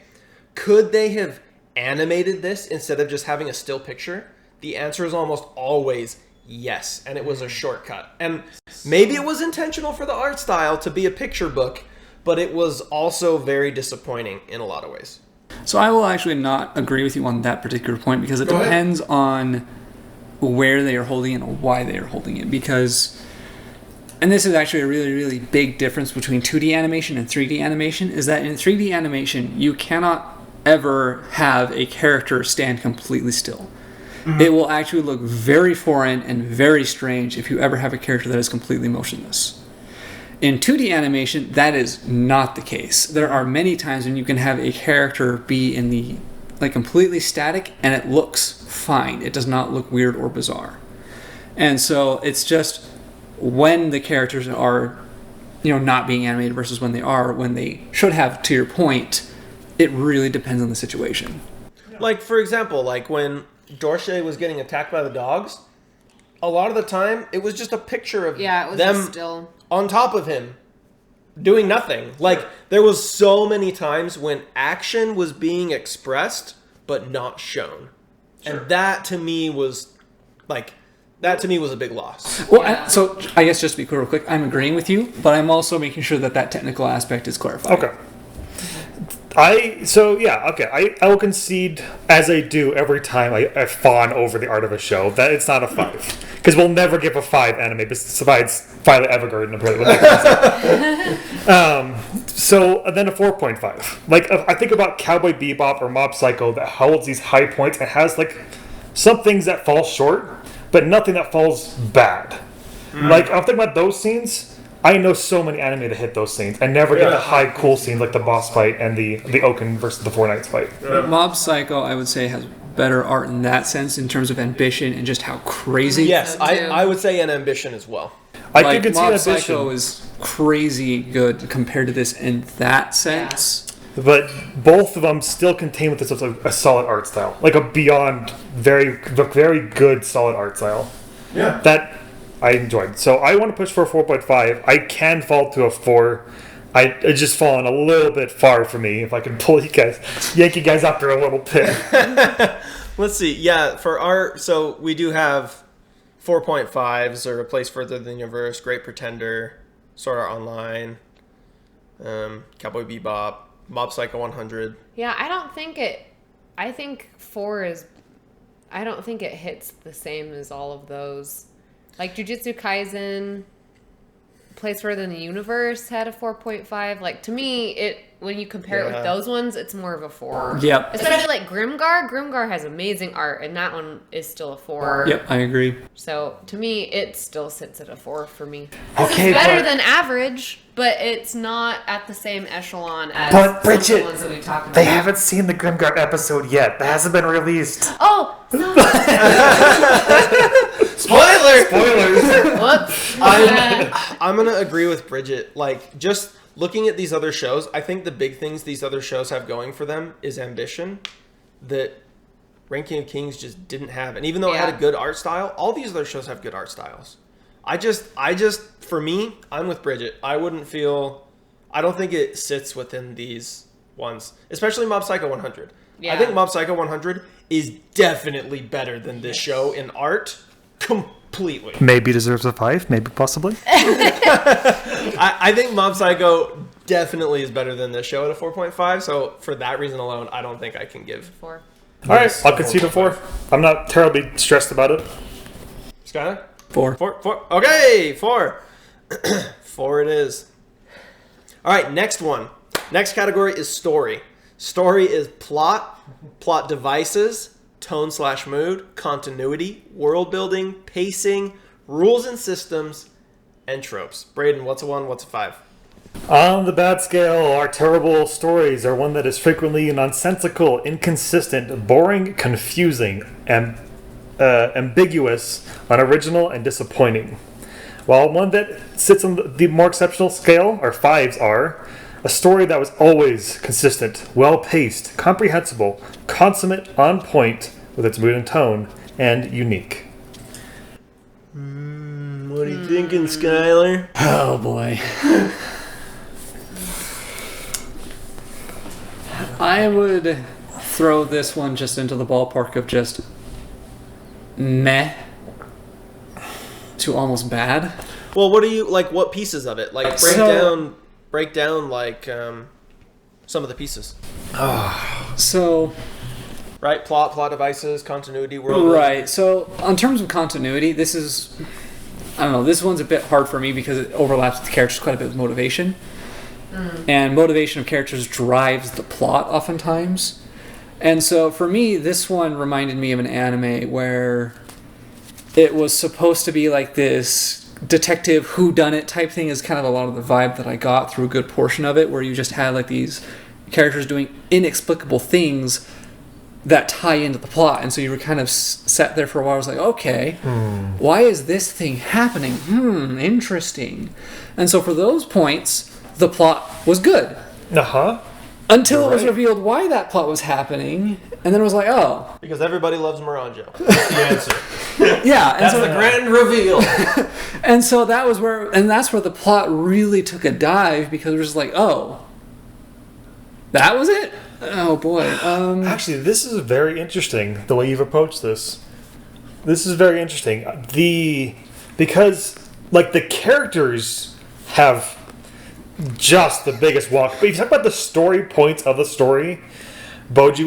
could they have animated this instead of just having a still picture? The answer is almost always yes, and it was a shortcut. And maybe it was intentional for the art style to be a picture book, but it was also very disappointing in a lot of ways. So I will actually not agree with you on that particular point because it depends on where they are holding it and why they are holding it. Because, and this is actually a really, really big difference between 2D animation and 3D animation, is that in 3D animation, you cannot ever have a character stand completely still. It will actually look very foreign and very strange if you ever have a character that is completely motionless. In 2D animation, that is not the case. There are many times when you can have a character be in the completely static and it looks fine. It does not look weird or bizarre. And so it's just when the characters are, not being animated versus when they should have, to your point, it really depends on the situation. Like, for example, like when Dorsey was getting attacked by the dogs, a lot of the time it was just a picture of Yeah, it was them just still. on top of him doing nothing. Like, there was so many times when action was being expressed but not shown. And that to me was a big loss. Well, so I guess just to be clear real quick, I'm agreeing with you, but I'm also making sure that technical aspect is clarified. Okay. I will concede, as I do every time I fawn over the art of a show, that it's not a 5. Because we'll never give a 5 anime besides Violet Evergarden. So then a 4.5. Like, I think about Cowboy Bebop or Mob Psycho that holds these high points and has like some things that fall short, but nothing that falls bad. Like, I'm thinking about those scenes. I know so many anime that hit those scenes and never get the high cool scenes like the boss fight and the Oaken versus the Four Knights fight. Mob Psycho, I would say, has better art in that sense in terms of ambition and just how crazy. Yes, So too. I would say an ambition as well. I can see Mob that Psycho ambition, is crazy good compared to this in that sense. but both of them still contain with this a solid art style, like a beyond very good solid art style. Yeah. That I enjoyed. So I want to push for a 4.5. I can fall to a 4. It's just fallen a little bit far for me. If I can pull yank you guys up there a little bit. Let's see. Yeah, for art, so we do have 4.5s, or A Place Further Than the Universe, Great Pretender, Sword Art Online, Cowboy Bebop, Mob Psycho 100. Yeah, I think 4 is. I don't think it hits the same as all of those. Like Jujutsu Kaisen, Place Further Than the Universe had a 4.5. Like, to me, when you compare it with those ones, it's more of a 4. Yep. Especially like Grimgar. Grimgar has amazing art, and that one is still a 4. Yep, I agree. So to me, it still sits at a 4 for me. Okay, It's better but- than average, but it's not at the same echelon as But, some of Bridget, the ones that we talked about. They haven't seen the Grimgar episode yet. That hasn't been released. Oh, no. Spoiler! Spoilers. Whoops. I'm going to agree with Bridget. Like, just looking at these other shows, I think the big things these other shows have going for them is ambition that Ranking of Kings just didn't have. And even though it had a good art style, all these other shows have good art styles. I just, for me, I'm with Bridget. I don't think it sits within these ones, especially Mob Psycho 100. Yeah. I think Mob Psycho 100 is definitely better than this show in art. Completely. Maybe deserves a 5, maybe possibly. I think Mob Psycho definitely is better than this show at a 4.5. So for that reason alone, I don't think I can give 4. All right, I'll concede a 4. I'm not terribly stressed about it. Skylar? 4. 4. Okay, 4. 4 it is. All right, next one. Next category is story. Story is plot devices, tone/mood, continuity, world building, pacing, rules and systems, and tropes. Braden, what's a 1? What's a 5? On the bad scale, our terrible stories are one that is frequently nonsensical, inconsistent, boring, confusing, and ambiguous, unoriginal, and disappointing. While one that sits on the more exceptional scale, our 5s are a story that was always consistent, well-paced, comprehensible, consummate, on point with its mood and tone, and unique. What are you thinking, Skylar? Oh boy. I would throw this one just into the ballpark of just meh to almost bad. Well, what do you like? What pieces of it? Like break down like some of the pieces. So Right, plot devices, continuity, world. right. So in terms of continuity, this is, I don't know. This one's a bit hard for me because it overlaps with the characters quite a bit with motivation, and motivation of characters drives the plot oftentimes. And so for me, this one reminded me of an anime where it was supposed to be like this detective whodunit type thing, is kind of a lot of the vibe that I got through a good portion of it, where you just had like these characters doing inexplicable things that tie into the plot. And so you were kind of sat there for a while. I was like, okay, why is this thing happening? Interesting. And so for those points, the plot was good. Until it was revealed why that plot was happening, and then it was like, oh. Because everybody loves Moranjo. That's the answer. Yeah. That's the grand reveal. And so that was that's where the plot really took a dive, because it was just like, oh, that was it? Oh boy. Actually, this is very interesting, the way you've approached this. This is very interesting. Because like the characters have just the biggest walk. But if you talk about the story points of the story, Boji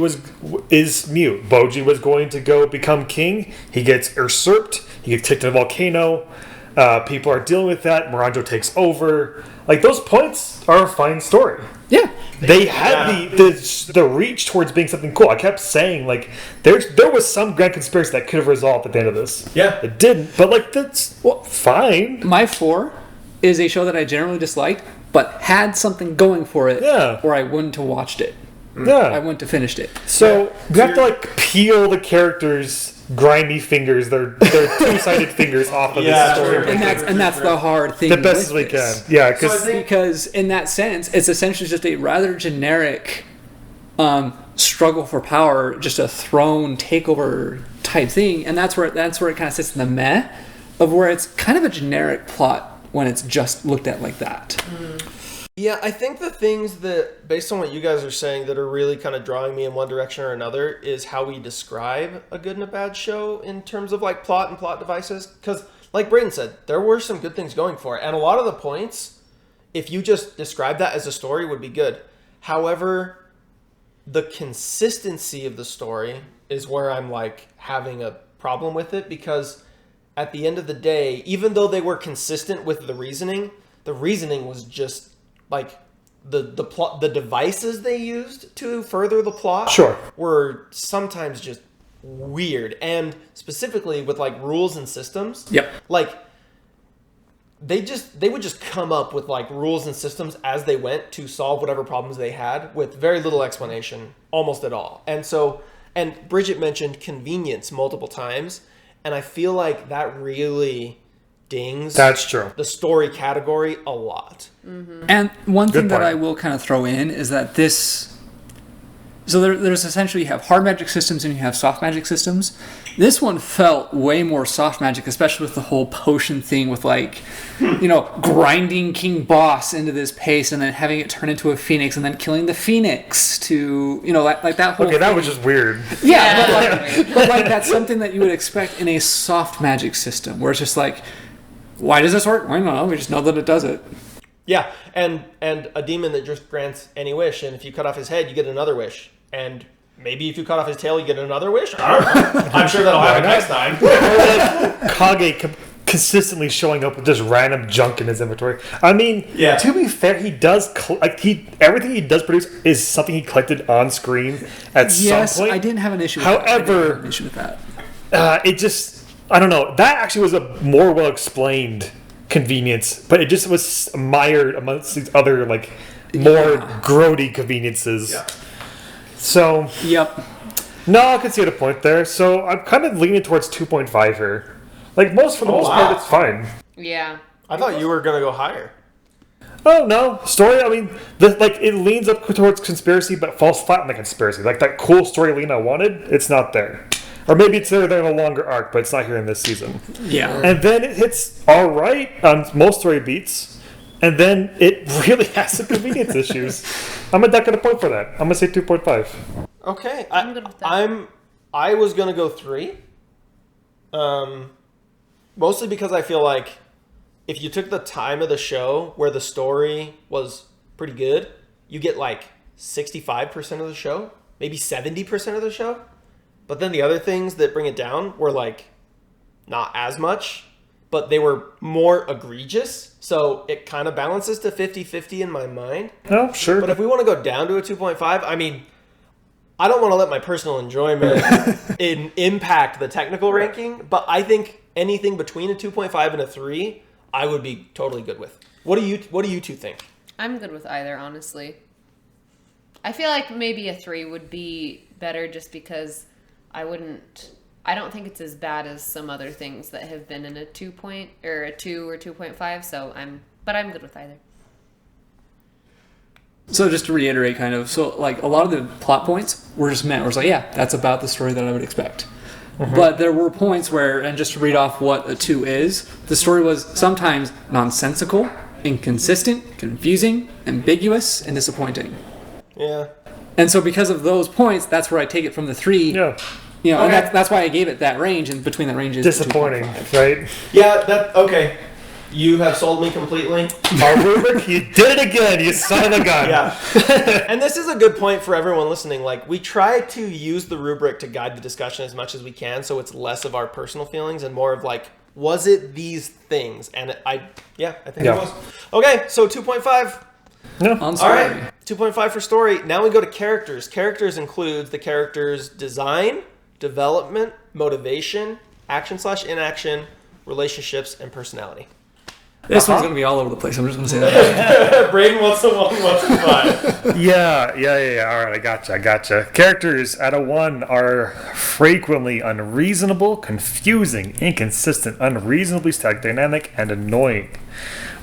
is mute. Boji was going to go become king. He gets usurped. He gets kicked in a volcano. People are dealing with that. Moranjo takes over. Like, those points are a fine story. Yeah. They had the reach towards being something cool. I kept saying, like, there was some grand conspiracy that could have resolved at the end of this. Yeah. It didn't, but, like, that's fine. My 4 is a show that I generally disliked, but had something going for it, or I wouldn't have watched it. Yeah. I wouldn't have finished it. So, you have to, like, peel the characters' grimy fingers, their two-sided fingers off of this story. And that's the hard thing. The best as we can. Yeah, because in that sense, it's essentially just a rather generic struggle for power, just a throne takeover type thing, and that's where it kind of sits in the meh of where it's kind of a generic plot when it's just looked at like that. Yeah, I think the things that, based on what you guys are saying, that are really kind of drawing me in one direction or another is how we describe a good and a bad show in terms of like plot and plot devices. Because, like Braden said, there were some good things going for it. And a lot of the points, if you just describe that as a story, would be good. However, the consistency of the story is where I'm like having a problem with it, because at the end of the day, even though they were consistent with the reasoning was just like the devices they used to further the plot were sometimes just weird. And specifically with like rules and systems, like they would just come up with like rules and systems as they went to solve whatever problems they had with very little explanation almost at all. And Bridget mentioned convenience multiple times, and I feel like that really dings the story category a lot. And one thing that I will kind of throw in is that this So there's essentially, you have hard magic systems and you have soft magic systems. This one felt way more soft magic, especially with the whole potion thing with grinding King Boss into this paste and then having it turn into a phoenix and then killing the phoenix to, like that whole Okay, that thing. was just weird. Yeah, but that's something that you would expect in a soft magic system where it's just like, why does this work? I don't know. We just know that it does it. Yeah, and a demon that just grants any wish, and if you cut off his head, you get another wish. And maybe if you cut off his tail, you get another wish. I don't know. I'm sure that'll happen next time. Kage consistently showing up with just random junk in his inventory. I mean, Yeah. to be fair, he does everything he does produce is something he collected on screen at Yes, some point. I didn't have an issue with However, that. I didn't have an issue with that. It just, I don't know. That actually was a more well explained convenience, but it just was mired amongst these other more grody conveniences. Yeah. So Yep. no, I can see the point there. So I'm kind of leaning towards 2.5 here. For the most wow. part, it's fine. Yeah. I thought you were going to go higher. Oh no, story. I mean, it leans up towards conspiracy, but falls flat on the conspiracy. Like that cool story lean I wanted, it's not there. Or maybe it's there in a longer arc, but it's not here in this season. Yeah. And then it hits all right on most story beats, and then it really has some convenience issues. I'm not going to point for that. I'm going to say 2.5. Okay. I'm good with that. I was going to go 3. Mostly because I feel like if you took the time of the show where the story was pretty good, you get 65% of the show, maybe 70% of the show. But then the other things that bring it down were not as much, but they were more egregious. So it kind of balances to 50-50 in my mind. Oh, sure. But if we want to go down to a 2.5, I mean, I don't want to let my personal enjoyment impact the technical ranking, but I think anything between a 2.5 and a 3, I would be totally good with. What do you two think? I'm good with either, honestly. I feel like maybe a 3 would be better just because I don't think it's as bad as some other things that have been in a 2 or 2.5, so I'm good with either. So just to reiterate, a lot of the plot points were just meant. Where it's yeah, that's about the story that I would expect. Mm-hmm. But there were points where, and just to read off what a 2 is, the story was sometimes nonsensical, inconsistent, confusing, ambiguous, and disappointing. Yeah. And so because of those points, that's where I take it from the 3. Yeah. And that's why I gave it that range, and between that range is disappointing, right? Yeah, okay. You have sold me completely. Our rubric, you did it again. You son of a gun. Yeah. And this is a good point for everyone listening. We try to use the rubric to guide the discussion as much as we can, so it's less of our personal feelings and more of was it these things? And I think it was. Okay, so 2.5. No. On All story. right, 2.5 for story. Now we go to characters. Characters includes the character's design, development, motivation, action/inaction, relationships, and personality. This one's going to be all over the place. I'm just going to say that. Braden wants a 1, wants a 5. Yeah. All right, I gotcha. Characters at a 1 are frequently unreasonable, confusing, inconsistent, unreasonably static, dynamic, and annoying.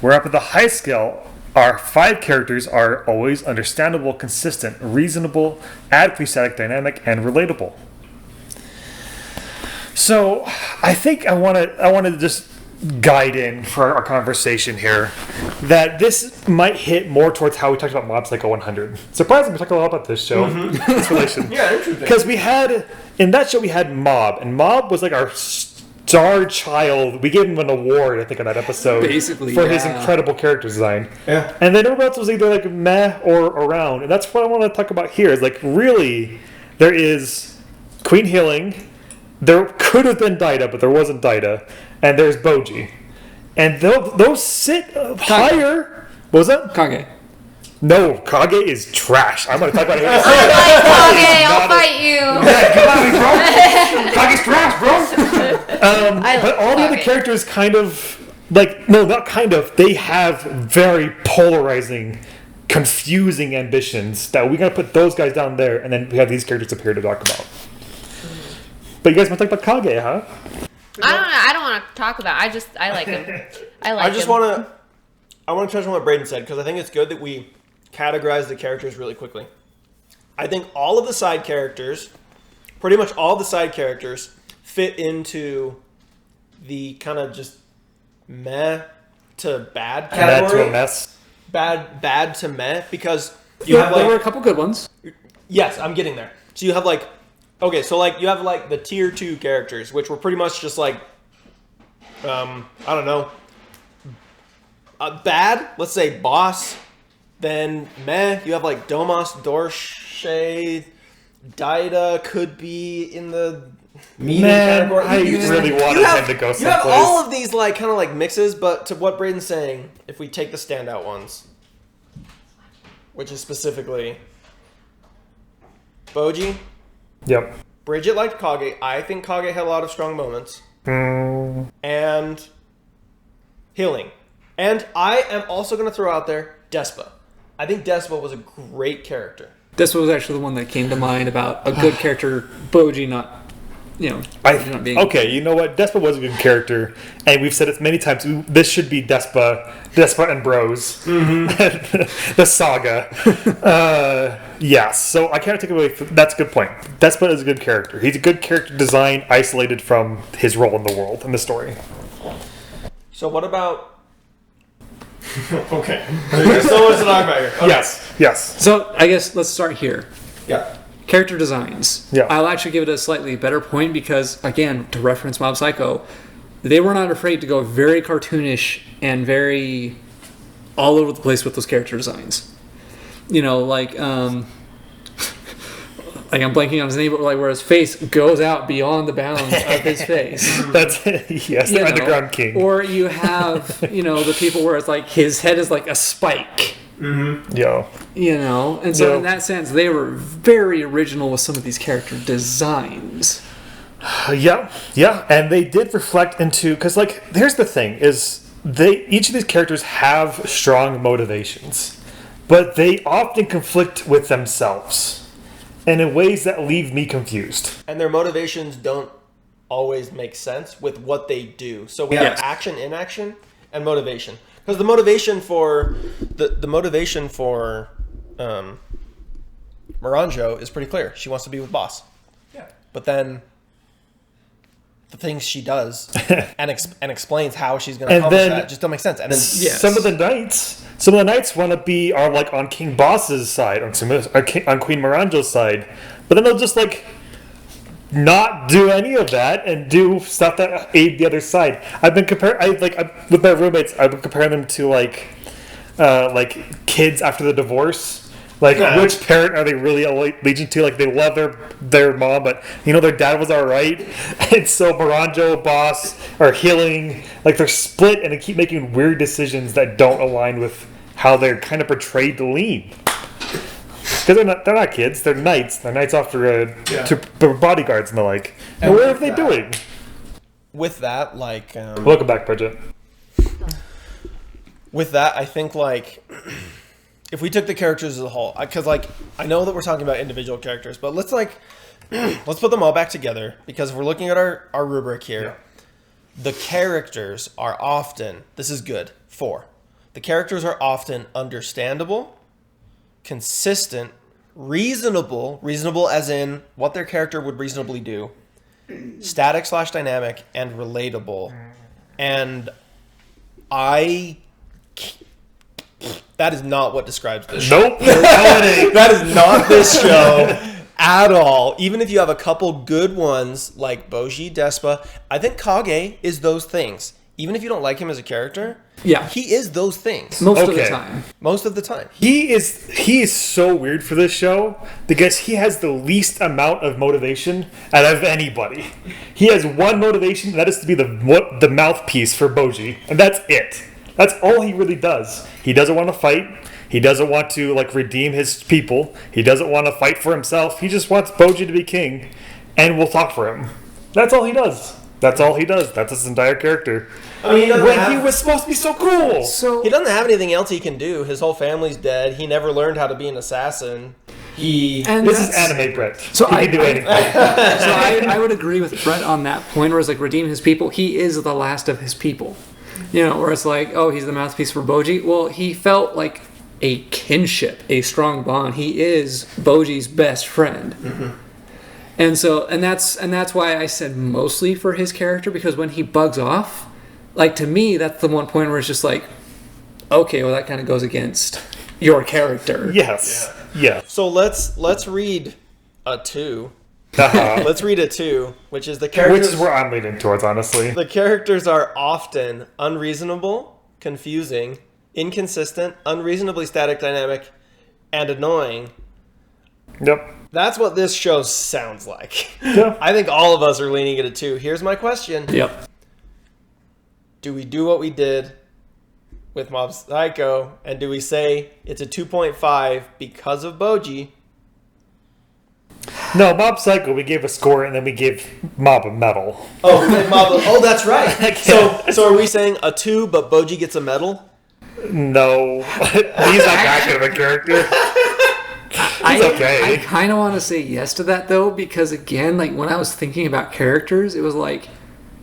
Where up at the high scale, our 5 characters are always understandable, consistent, reasonable, adequately static, dynamic, and relatable. So, I think I want to just guide in for our conversation here that this might hit more towards how we talked about Mob Psycho 100. Surprisingly, we talked a lot about this show. This relation. Yeah, interesting. Because in that show we had Mob, and Mob was our star child. We gave him an award, I think, on that episode. Basically, for his incredible character design. Yeah. And then everybody else was either meh or around. And that's what I want to talk about here is really, there is Queen Healing. There could have been Daida, but there wasn't Daida. And there's Boji. And those sit higher. What was that? Kage. No, Kage is trash. I'm going to talk about it. Okay, I'll fight you. Yeah, get out of me, bro. Kage's trash, bro. But all the other Kage. characters kind of, no, not kind of. They have very polarizing, confusing ambitions that we're going to put those guys down there, and then we have these characters up here to talk about. But you guys want to talk about Kage, huh? I don't want to talk about it. I like him. I just him. want to touch on what Braden said because I think it's good that we categorize the characters really quickly. I think all of the side characters, pretty much all of the side characters, fit into the kind of just meh to bad category. Bad to a mess. Bad to meh, because you have there were a couple good ones. Yes, I'm getting there. So you have like, okay, so like you have like the tier 2 characters, which were pretty much just like, I don't know, bad. Let's say boss. Then meh. You have like Domas, Dorshe, Daida could be in the medium category. I really wanted him to go someplace. You have all of these like kind of like mixes, but to what Braden's saying, if we take the standout ones, which is specifically Boji. Yep. Bridget liked Kage. I think Kage had a lot of strong moments. And healing. And I am also going to throw out there Despa. I think Despa was a great character. This was actually the one that came to mind about a good character, Boji not not being... Okay, you know what? Despa was a good character, and we've said it many times. This should be Despa and Bros. Mm-hmm. The saga. Yes, so I can't take away from... That's a good point. Despa is a good character. He's a good character design, isolated from his role in the world, in the story. So what about... Okay. There's so much to talk about here. Okay. Yes. So, I guess let's start here. Yeah. Character designs. Yeah. I'll actually give it a slightly better point because, again, to reference Mob Psycho, they were not afraid to go very cartoonish and very all over the place with those character designs. Like I'm blanking on his name, but like where his face goes out beyond the bounds of his face. That's yes, the Underground King. Or you have the people where it's like his head is like a spike. Mm-hmm. Yeah. And so in that sense, they were very original with some of these character designs. Yeah, and they did reflect into because here's the thing is each of these characters have strong motivations, but they often conflict with themselves. And in ways that leave me confused. And their motivations don't always make sense with what they do. So we have action, inaction, and motivation. Because the motivation for Miranjo is pretty clear. She wants to be with Boss. Yeah. But then the things she does and explains how she's going to accomplish that just don't make sense. And then some of the knights want to be on King Boss's side, on Queen Miranjo's side, but then they'll just not do any of that and do stuff that aid the other side. I've been with my roommates. I've been comparing them to kids after the divorce. Which parent are they really allegiant to? They love their mom, but their dad was all right. And so Miranjo, Boss are healing. They're split and they keep making weird decisions that don't align with how they're kind of portrayed to lean. Because they're not kids. They're knights. They're knights after to bodyguards and the like. And what are they doing? With that, welcome back, Bridget. With that, I think if we took the characters as a whole, because I know that we're talking about individual characters, but let's let's put them all back together, because if we're looking at our rubric here, the characters are often, this is good, 4. The characters are often understandable, consistent, reasonable as in what their character would reasonably do, static/dynamic, and relatable. And that is not what describes this show. Nope. That is not this show at all. Even if you have a couple good ones like Boji, Despa, I think Kage is those things. Even if you don't like him as a character, he is those things. Most of the time. Most of the time. He is so weird for this show because he has the least amount of motivation out of anybody. He has one motivation, and that is to be the mouthpiece for Boji, and that's it. That's all he really does. He doesn't want to fight. He doesn't want to redeem his people. He doesn't want to fight for himself. He just wants Boji to be king, and we'll talk for him. That's all he does. That's his entire character. I mean, he was supposed to be so cool. So he doesn't have anything else he can do. His whole family's dead. He never learned how to be an assassin. This is anime Brett. So he can do anything. So I would agree with Brett on that point, where it's redeem his people. He is the last of his people. Where it's he's the mouthpiece for Boji. Well, he felt like a kinship, a strong bond. He is Boji's best friend. Mm-hmm. And that's why I said mostly for his character, because when he bugs off, like, to me, that's the one point where it's just like, okay, well, that kind of goes against your character. Yes. Yeah. So let's read a 2. Let's read a 2, which is the characters. Which is where I'm leaning towards, honestly. The characters are often unreasonable, confusing, inconsistent, unreasonably static dynamic, and annoying. Yep. That's what this show sounds like. Yeah. I think all of us are leaning at a 2. Here's my question. Yep. Do we do what we did with Mob Psycho, and do we say it's a 2.5 because of Boji? No, Mob Psycho, we gave a score, and then we gave Mob a medal. Oh, we gave Mob Oh, that's right. So are we saying a 2, but Boji gets a medal? No. He's not that good of a character. Okay. I kind of want to say yes to that, though, because, again, like, when I was thinking about characters, it was like,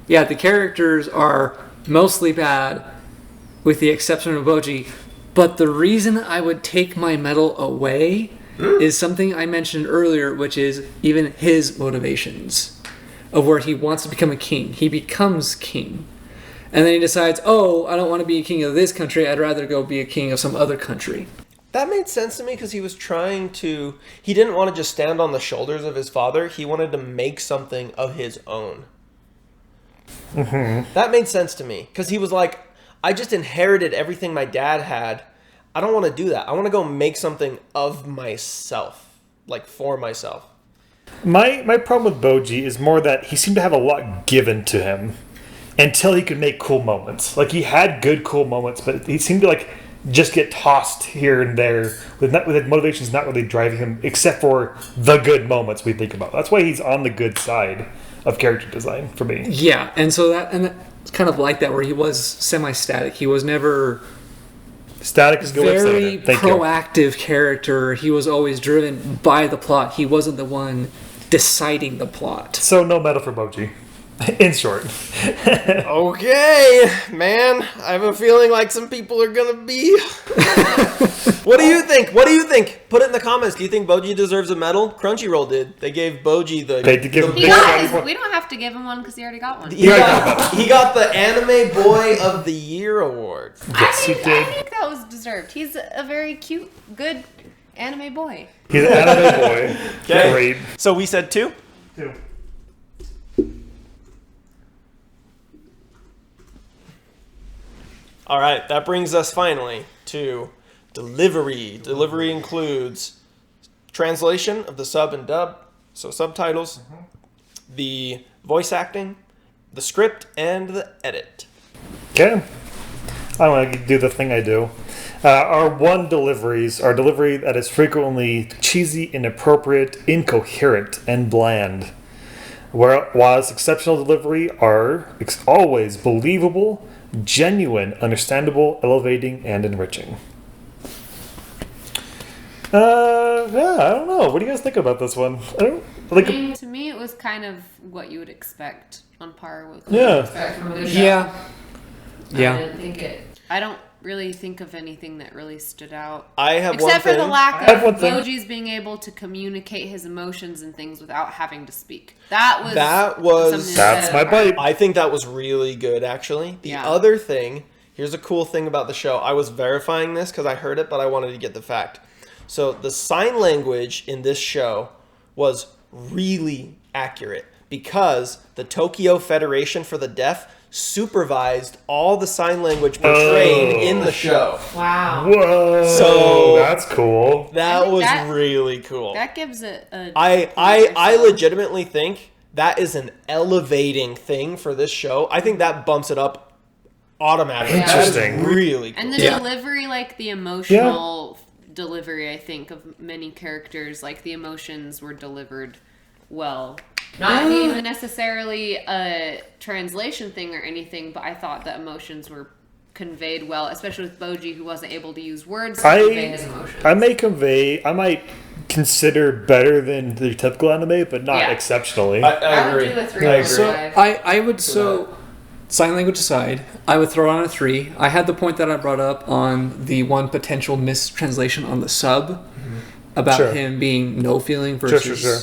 yeah, the characters are mostly bad, with the exception of Boji, but the reason I would take my medal away is something I mentioned earlier, which is even his motivations of where he wants to become a king. He becomes king. And then he decides, oh, I don't want to be a king of this country. I'd rather go be a king of some other country. That made sense to me because he was trying to... He didn't want to just stand on the shoulders of his father. He wanted to make something of his own. Mm-hmm. That made sense to me because he was like, I just inherited everything my dad had. I don't want to do that. I want to go make something of myself, like for myself. My problem with Boji is more that he seemed to have a lot given to him until he could make cool moments. Like, he had good, cool moments, but he seemed to, like, just get tossed here and there with motivations not really driving him, except for the good moments we think about. That's why he's on the good side of character design for me. Yeah, and that's kind of like that, where he was semi-static. He was never... Static is good way of saying very it. Thank proactive character. He was always driven by the plot. He wasn't the one deciding the plot. So no medal for Boji. In short. Okay, man. I have a feeling like some people are gonna be... What do you think? What do you think? Put it in the comments. Do you think Boji deserves a medal? Crunchyroll did. They gave Boji the... They did give him We don't have to give him one because he already got one. He got the Anime Boy of the Year award. Yes, he did. I think that was deserved. He's a very cute, good anime boy. He's an anime boy. Okay. Great. So we said 2? 2. All right, that brings us finally to delivery. Delivery includes translation of the sub and dub, so subtitles, the voice acting, the script, and the edit. Okay. I want to do the thing I do. Our delivery that is frequently cheesy, inappropriate, incoherent, and bland. While exceptional delivery are always believable, genuine, understandable, elevating, and enriching. Yeah, I don't know. What do you guys think about this one? To me, it was kind of what you would expect, on par with what you would expect from a good show. Yeah. I don't really think of anything that really stood out. I have Except one for thing. the lack I have one of thing. Boji's being able to communicate his emotions and things without having to speak. That was something That's that my bite. I think that was really good, actually. The other thing, here's a cool thing about the show. I was verifying this because I heard it, but I wanted to get the fact. So the sign language in this show was really accurate because the Tokyo Federation for the Deaf supervised all the sign language portrayed in the show. Wow. Whoa. So that's cool. That was really cool. That gives it a... I legitimately think that is an elevating thing for this show. I think that bumps it up automatically. Interesting. That is really cool. And the delivery, like the emotional delivery, I think, of many characters, like the emotions were delivered well. Not even necessarily a translation thing or anything, but I thought the emotions were conveyed well, especially with Boji, who wasn't able to use words to convey his emotions. I might consider better than the typical anime, but not exceptionally. I agree. would do a 3 out of 5. I would sign language aside, I would throw on a 3. I had the point that I brought up on the one potential mistranslation on the sub about Sure. him being no feeling versus Sure.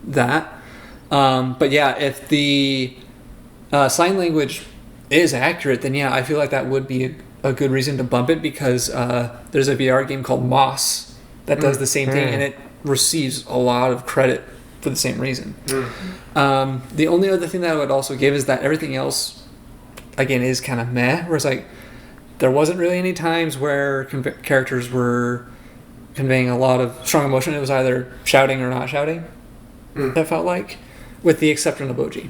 that. But yeah, if the sign language is accurate, then yeah, I feel like that would be a good reason to bump it, because there's a VR game called Moss that does the same thing, and it receives a lot of credit for the same reason. The only other thing that I would also give is that everything else, again, is kind of meh, where it's like there wasn't really any times where characters were conveying a lot of strong emotion. It was either shouting or not shouting, that felt like, with the exception of Boji.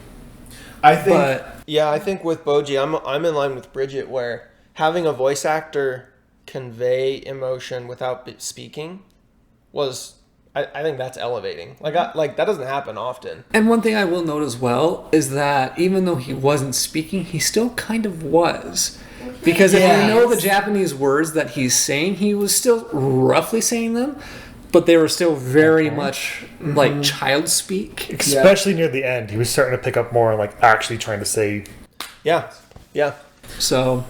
I think, But I think with Boji, I'm in line with Bridget, where having a voice actor convey emotion without speaking was, I think that's elevating. Like that doesn't happen often. And one thing I will note as well is that even though he wasn't speaking, he still kind of was. Because if you know the Japanese words that he's saying, he was still roughly saying them, but they were still very much like child speak. Especially near the end, he was starting to pick up more on like actually trying to say. Yeah. So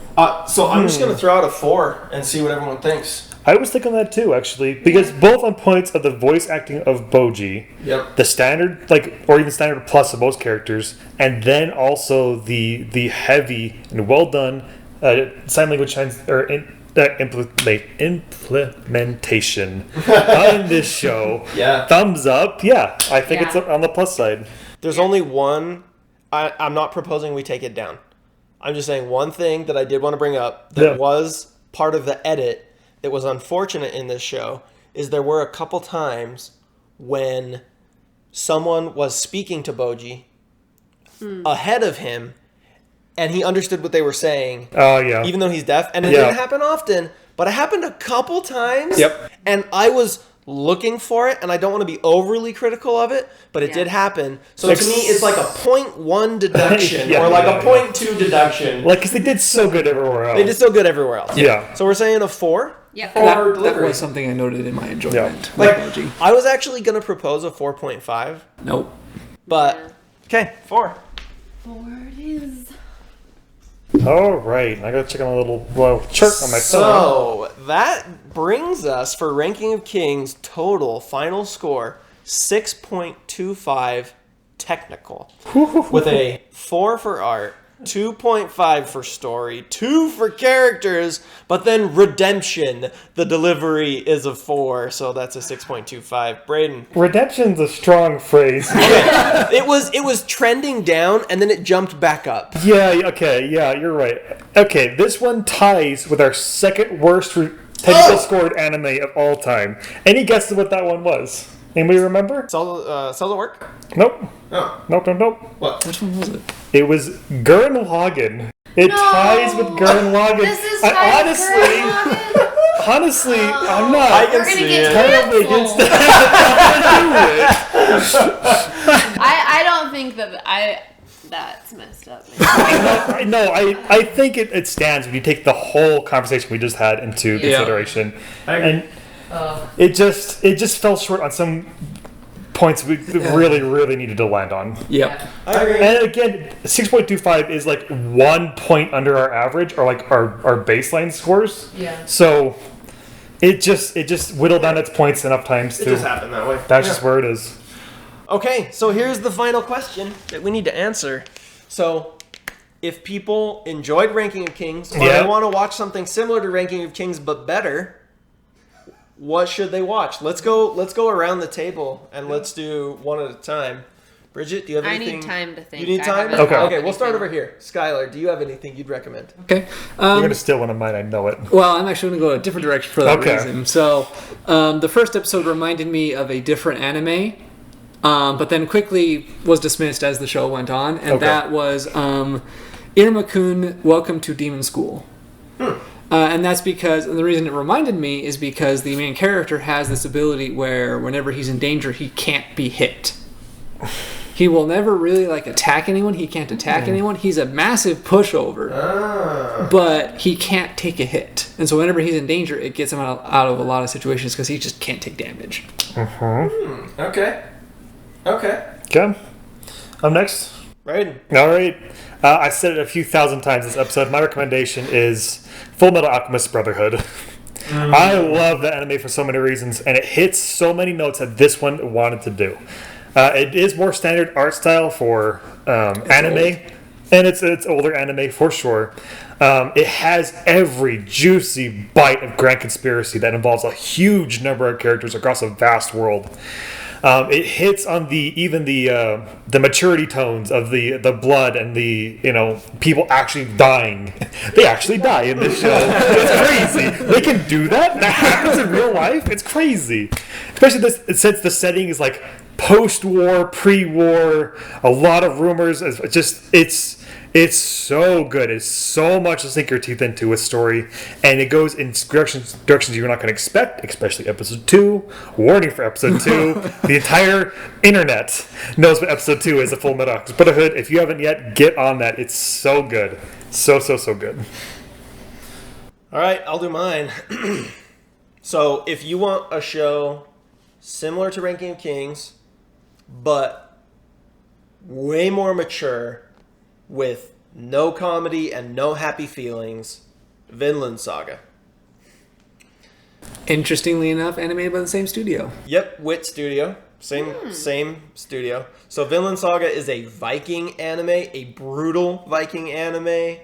So I'm just gonna throw out a 4 and see what everyone thinks. I was thinking that too, actually, because both on points of the voice acting of Boji, Yep. the standard, or even standard plus of most characters, and then also the heavy and well done sign language implementation on this show. Yeah. Thumbs up. Yeah, I think Yeah. it's on the plus side. There's only one. I'm not proposing we take it down. I'm just saying one thing that I did want to bring up that was part of the edit that was unfortunate in this show is there were a couple times when someone was speaking to Boji ahead of him and he understood what they were saying, Oh yeah. even though he's deaf. And it Yeah. didn't happen often, but it happened a couple times. Yep. And I was looking for it, and I don't want to be overly critical of it, but it did happen. So to me, it's like a 0.1 deduction Yeah, or like yeah, a 0.2 deduction. Like, because they did so good everywhere else. They did so good everywhere else. Yeah. So we're saying a 4? Yeah. For that delivery. was something I noted in my enjoyment. Like, with Boji. I was actually going to propose a 4.5, Nope. but okay, 4. 4 it is. All right. I gotta check on a little chart on my phone. So that brings us for Ranking of Kings total final score 6.25 technical with a 4 for art, 2.5 for story, 2 for characters, but then redemption. The delivery is a 4, so that's a 6.25. Braden. Redemption's a strong phrase. It was trending down and then it jumped back up. Yeah, okay, yeah, you're right. Okay, this one ties with our second worst technical scored anime of all time. Any guesses what that one was? Anybody remember? Solid work? Nope. Oh. Nope. What? Which one was it? It was Gurren Lagann. It ties with Gurren Lagann. This is Honestly, I'm not. I can We're gonna see get it. terribly against canceled. that. I don't think that's messed up. I think it stands when you take the whole conversation we just had into consideration. And it just fell short on some points we really needed to land on. Yep. I agree. And again, 6.25 is like 1 point under our average, or like our baseline scores. Yeah. So it just whittled down its points enough times It to. just happened that way. That's just where it is. Okay, so here's the final question that we need to answer. So, if people enjoyed Ranking of Kings, or they want to watch something similar to Ranking of Kings but better, what should they watch? Let's go around the table and let's do one at a time. Bridget, do you have I anything? need time to think. You need I time? haven't thought Okay, of we'll start anything. over here. Skylar, do you have anything you'd recommend? Okay. You're going to steal one of mine, I know it. Well, I'm actually going to go a different direction for that Okay. reason. So, the first episode reminded me of a different anime, but then quickly was dismissed as the show went on, and that was Iruma-kun, Welcome to Demon School. And that's because, and the reason it reminded me is because the main character has this ability where whenever he's in danger, he can't be hit. He will never really attack anyone. He can't attack anyone. He's a massive pushover, but he can't take a hit. And so whenever he's in danger, it gets him out of a lot of situations because he just can't take damage. Okay. Okay. I'm next. Right? All right. I said it a few thousand times this episode. My recommendation is Full Metal Alchemist Brotherhood. I love the anime for so many reasons, and it hits so many notes that this one wanted to do. It is more standard art style for anime, and it's older anime for sure. It has every juicy bite of grand conspiracy that involves a huge number of characters across a vast world. It hits on the maturity tones of the blood and the people actually dying. They actually die in this show. It's crazy. They can do that. That happens in real life. It's crazy. Especially since the setting is like post-war, pre-war. A lot of rumors. It's so good. It's so much to sink your teeth into with story, and it goes in directions you're not going to expect, especially episode 2. Warning for episode 2. The entire internet knows what episode 2 is of Full Metal Alchemist Brotherhood. If you haven't yet, get on that. It's so good. So good. All right, I'll do mine. So, if you want a show similar to Ranking of Kings, but way more mature, with no comedy and no happy feelings, Vinland Saga. Interestingly enough, animated by the same studio. Yep, Wit Studio. Same studio. So Vinland Saga is a Viking anime, a brutal Viking anime.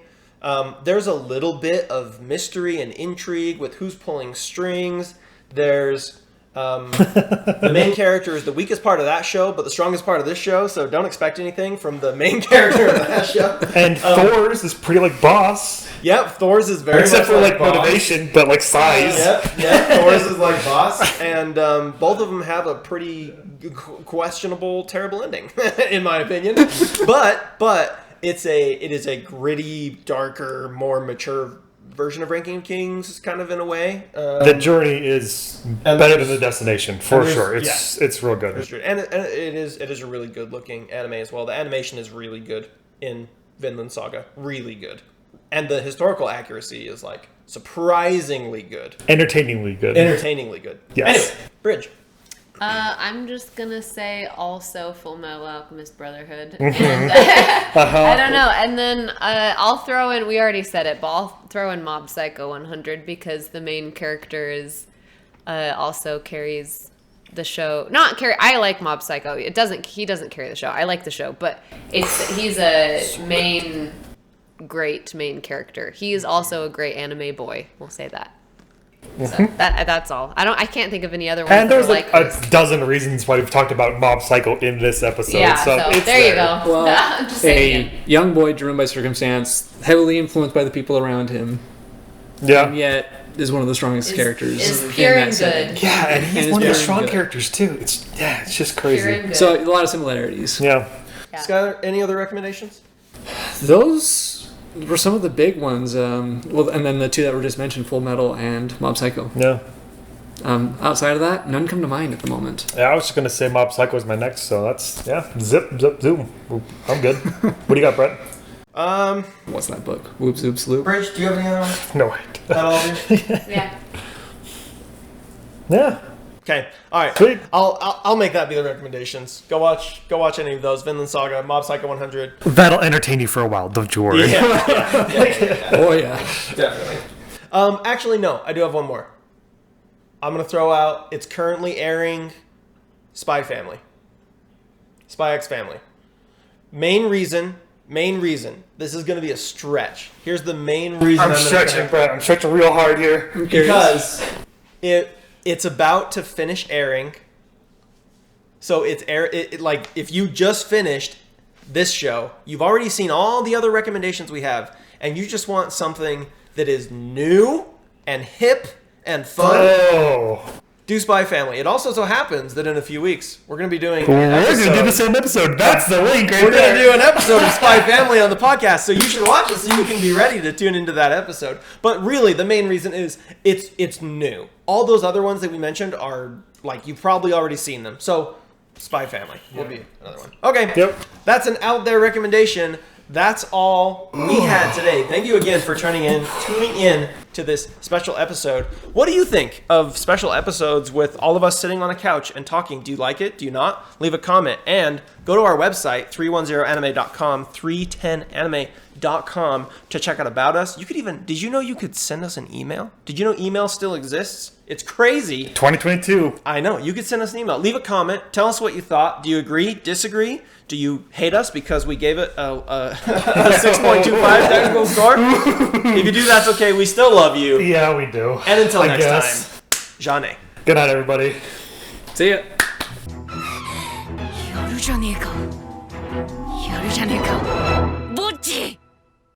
There's a little bit of mystery and intrigue with who's pulling strings. There's the main character is the weakest part of that show, but the strongest part of this show, so don't expect anything from the main character of that show. And Thor's is pretty like boss. Yep, Thor's is very except much for like boss. motivation, but like size. Yep, Thor's is like boss, and both of them have a pretty questionable, terrible ending, in my opinion. But it is a gritty, darker, more mature version of Ranking of Kings, kind of in a way. The journey is better than the destination, for sure. It's real good. And it is a really good looking anime as well. The animation is really good in Vinland Saga, really good, and the historical accuracy is like surprisingly good, entertainingly good. Yes. Anyway, Bridge. I'm just gonna say also Full Metal Alchemist Brotherhood. And, I don't know. And then I'll throw in, we already said it, but I'll throw in Mob Psycho 100 because the main character is also carries the show. I like Mob Psycho. He doesn't carry the show. I like the show, but he's a great main character. He is also a great anime boy. We'll say that. So that's all. I can't think of any other ones. And there's like a this. dozen reasons why we've talked about Mob Psycho in this episode. Yeah, so it's there you go. Well, just saying. young boy driven by circumstance, heavily influenced by the people around him, Yeah. and yet is one of the strongest characters. Is pure in and that setting. good. Yeah, and he's And one of the it's strong very good. characters too. It's just Pure and crazy. good. So a lot of similarities. Yeah. Yeah. Skylar, any other recommendations? Those were some of the big ones. And then the two that were just mentioned, Full Metal and Mob Psycho. Yeah. Outside of that, none come to mind at the moment. Yeah, I was just gonna say Mob Psycho is my next, so that's zip zoom. I'm good. What do you got, Brett? What's that book? Whoop Zoop Sloop. Bridge, do you have any other ones? No. That all of you? Yeah. Yeah. Okay, all right. Sweet. I'll make that be the recommendations. Go watch any of those. Vinland Saga, Mob Psycho 100. That'll entertain you for a while. Don't you worry. Oh yeah. Definitely. Actually, no. I do have one more. I'm gonna throw out. It's currently airing. Spy Family. Spy X Family. Main reason. This is gonna be a stretch. Here's the main reason. I'm stretching, Brett. I'm stretching real hard here. Because it's about to finish airing. So like if you just finished this show, you've already seen all the other recommendations we have, and you just want something that is new and hip and fun. Oh. Do Spy Family. It also so happens that in a few weeks we're going to be doing We're an going to do the episode. same episode. That's the link right We're going to there. do an episode of Spy Family on the podcast, so you should watch it so you can be ready to tune into that episode. But really, the main reason is it's new. All those other ones that we mentioned are, like, you've probably already seen them. So, Spy Family will be another one. Okay, Yep. That's an out there recommendation. That's all we had today. Thank you again for tuning in to this special episode. What do you think of special episodes with all of us sitting on a couch and talking? Do you like it? Do you not? Leave a comment and go to our website, 310anime.com, 310anime.com to check out about us. You could even, did you know you could send us an email? Did you know email still exists? It's crazy. 2022. I know. You could send us an email. Leave a comment. Tell us what you thought. Do you agree? Disagree? Do you hate us because we gave it a 6.25 technical score? If you do, that's okay. We still love you. Yeah, we do. And until next guess. time, Jane. Good night, everybody. See ya. やるじゃねえか。やるじゃねえか。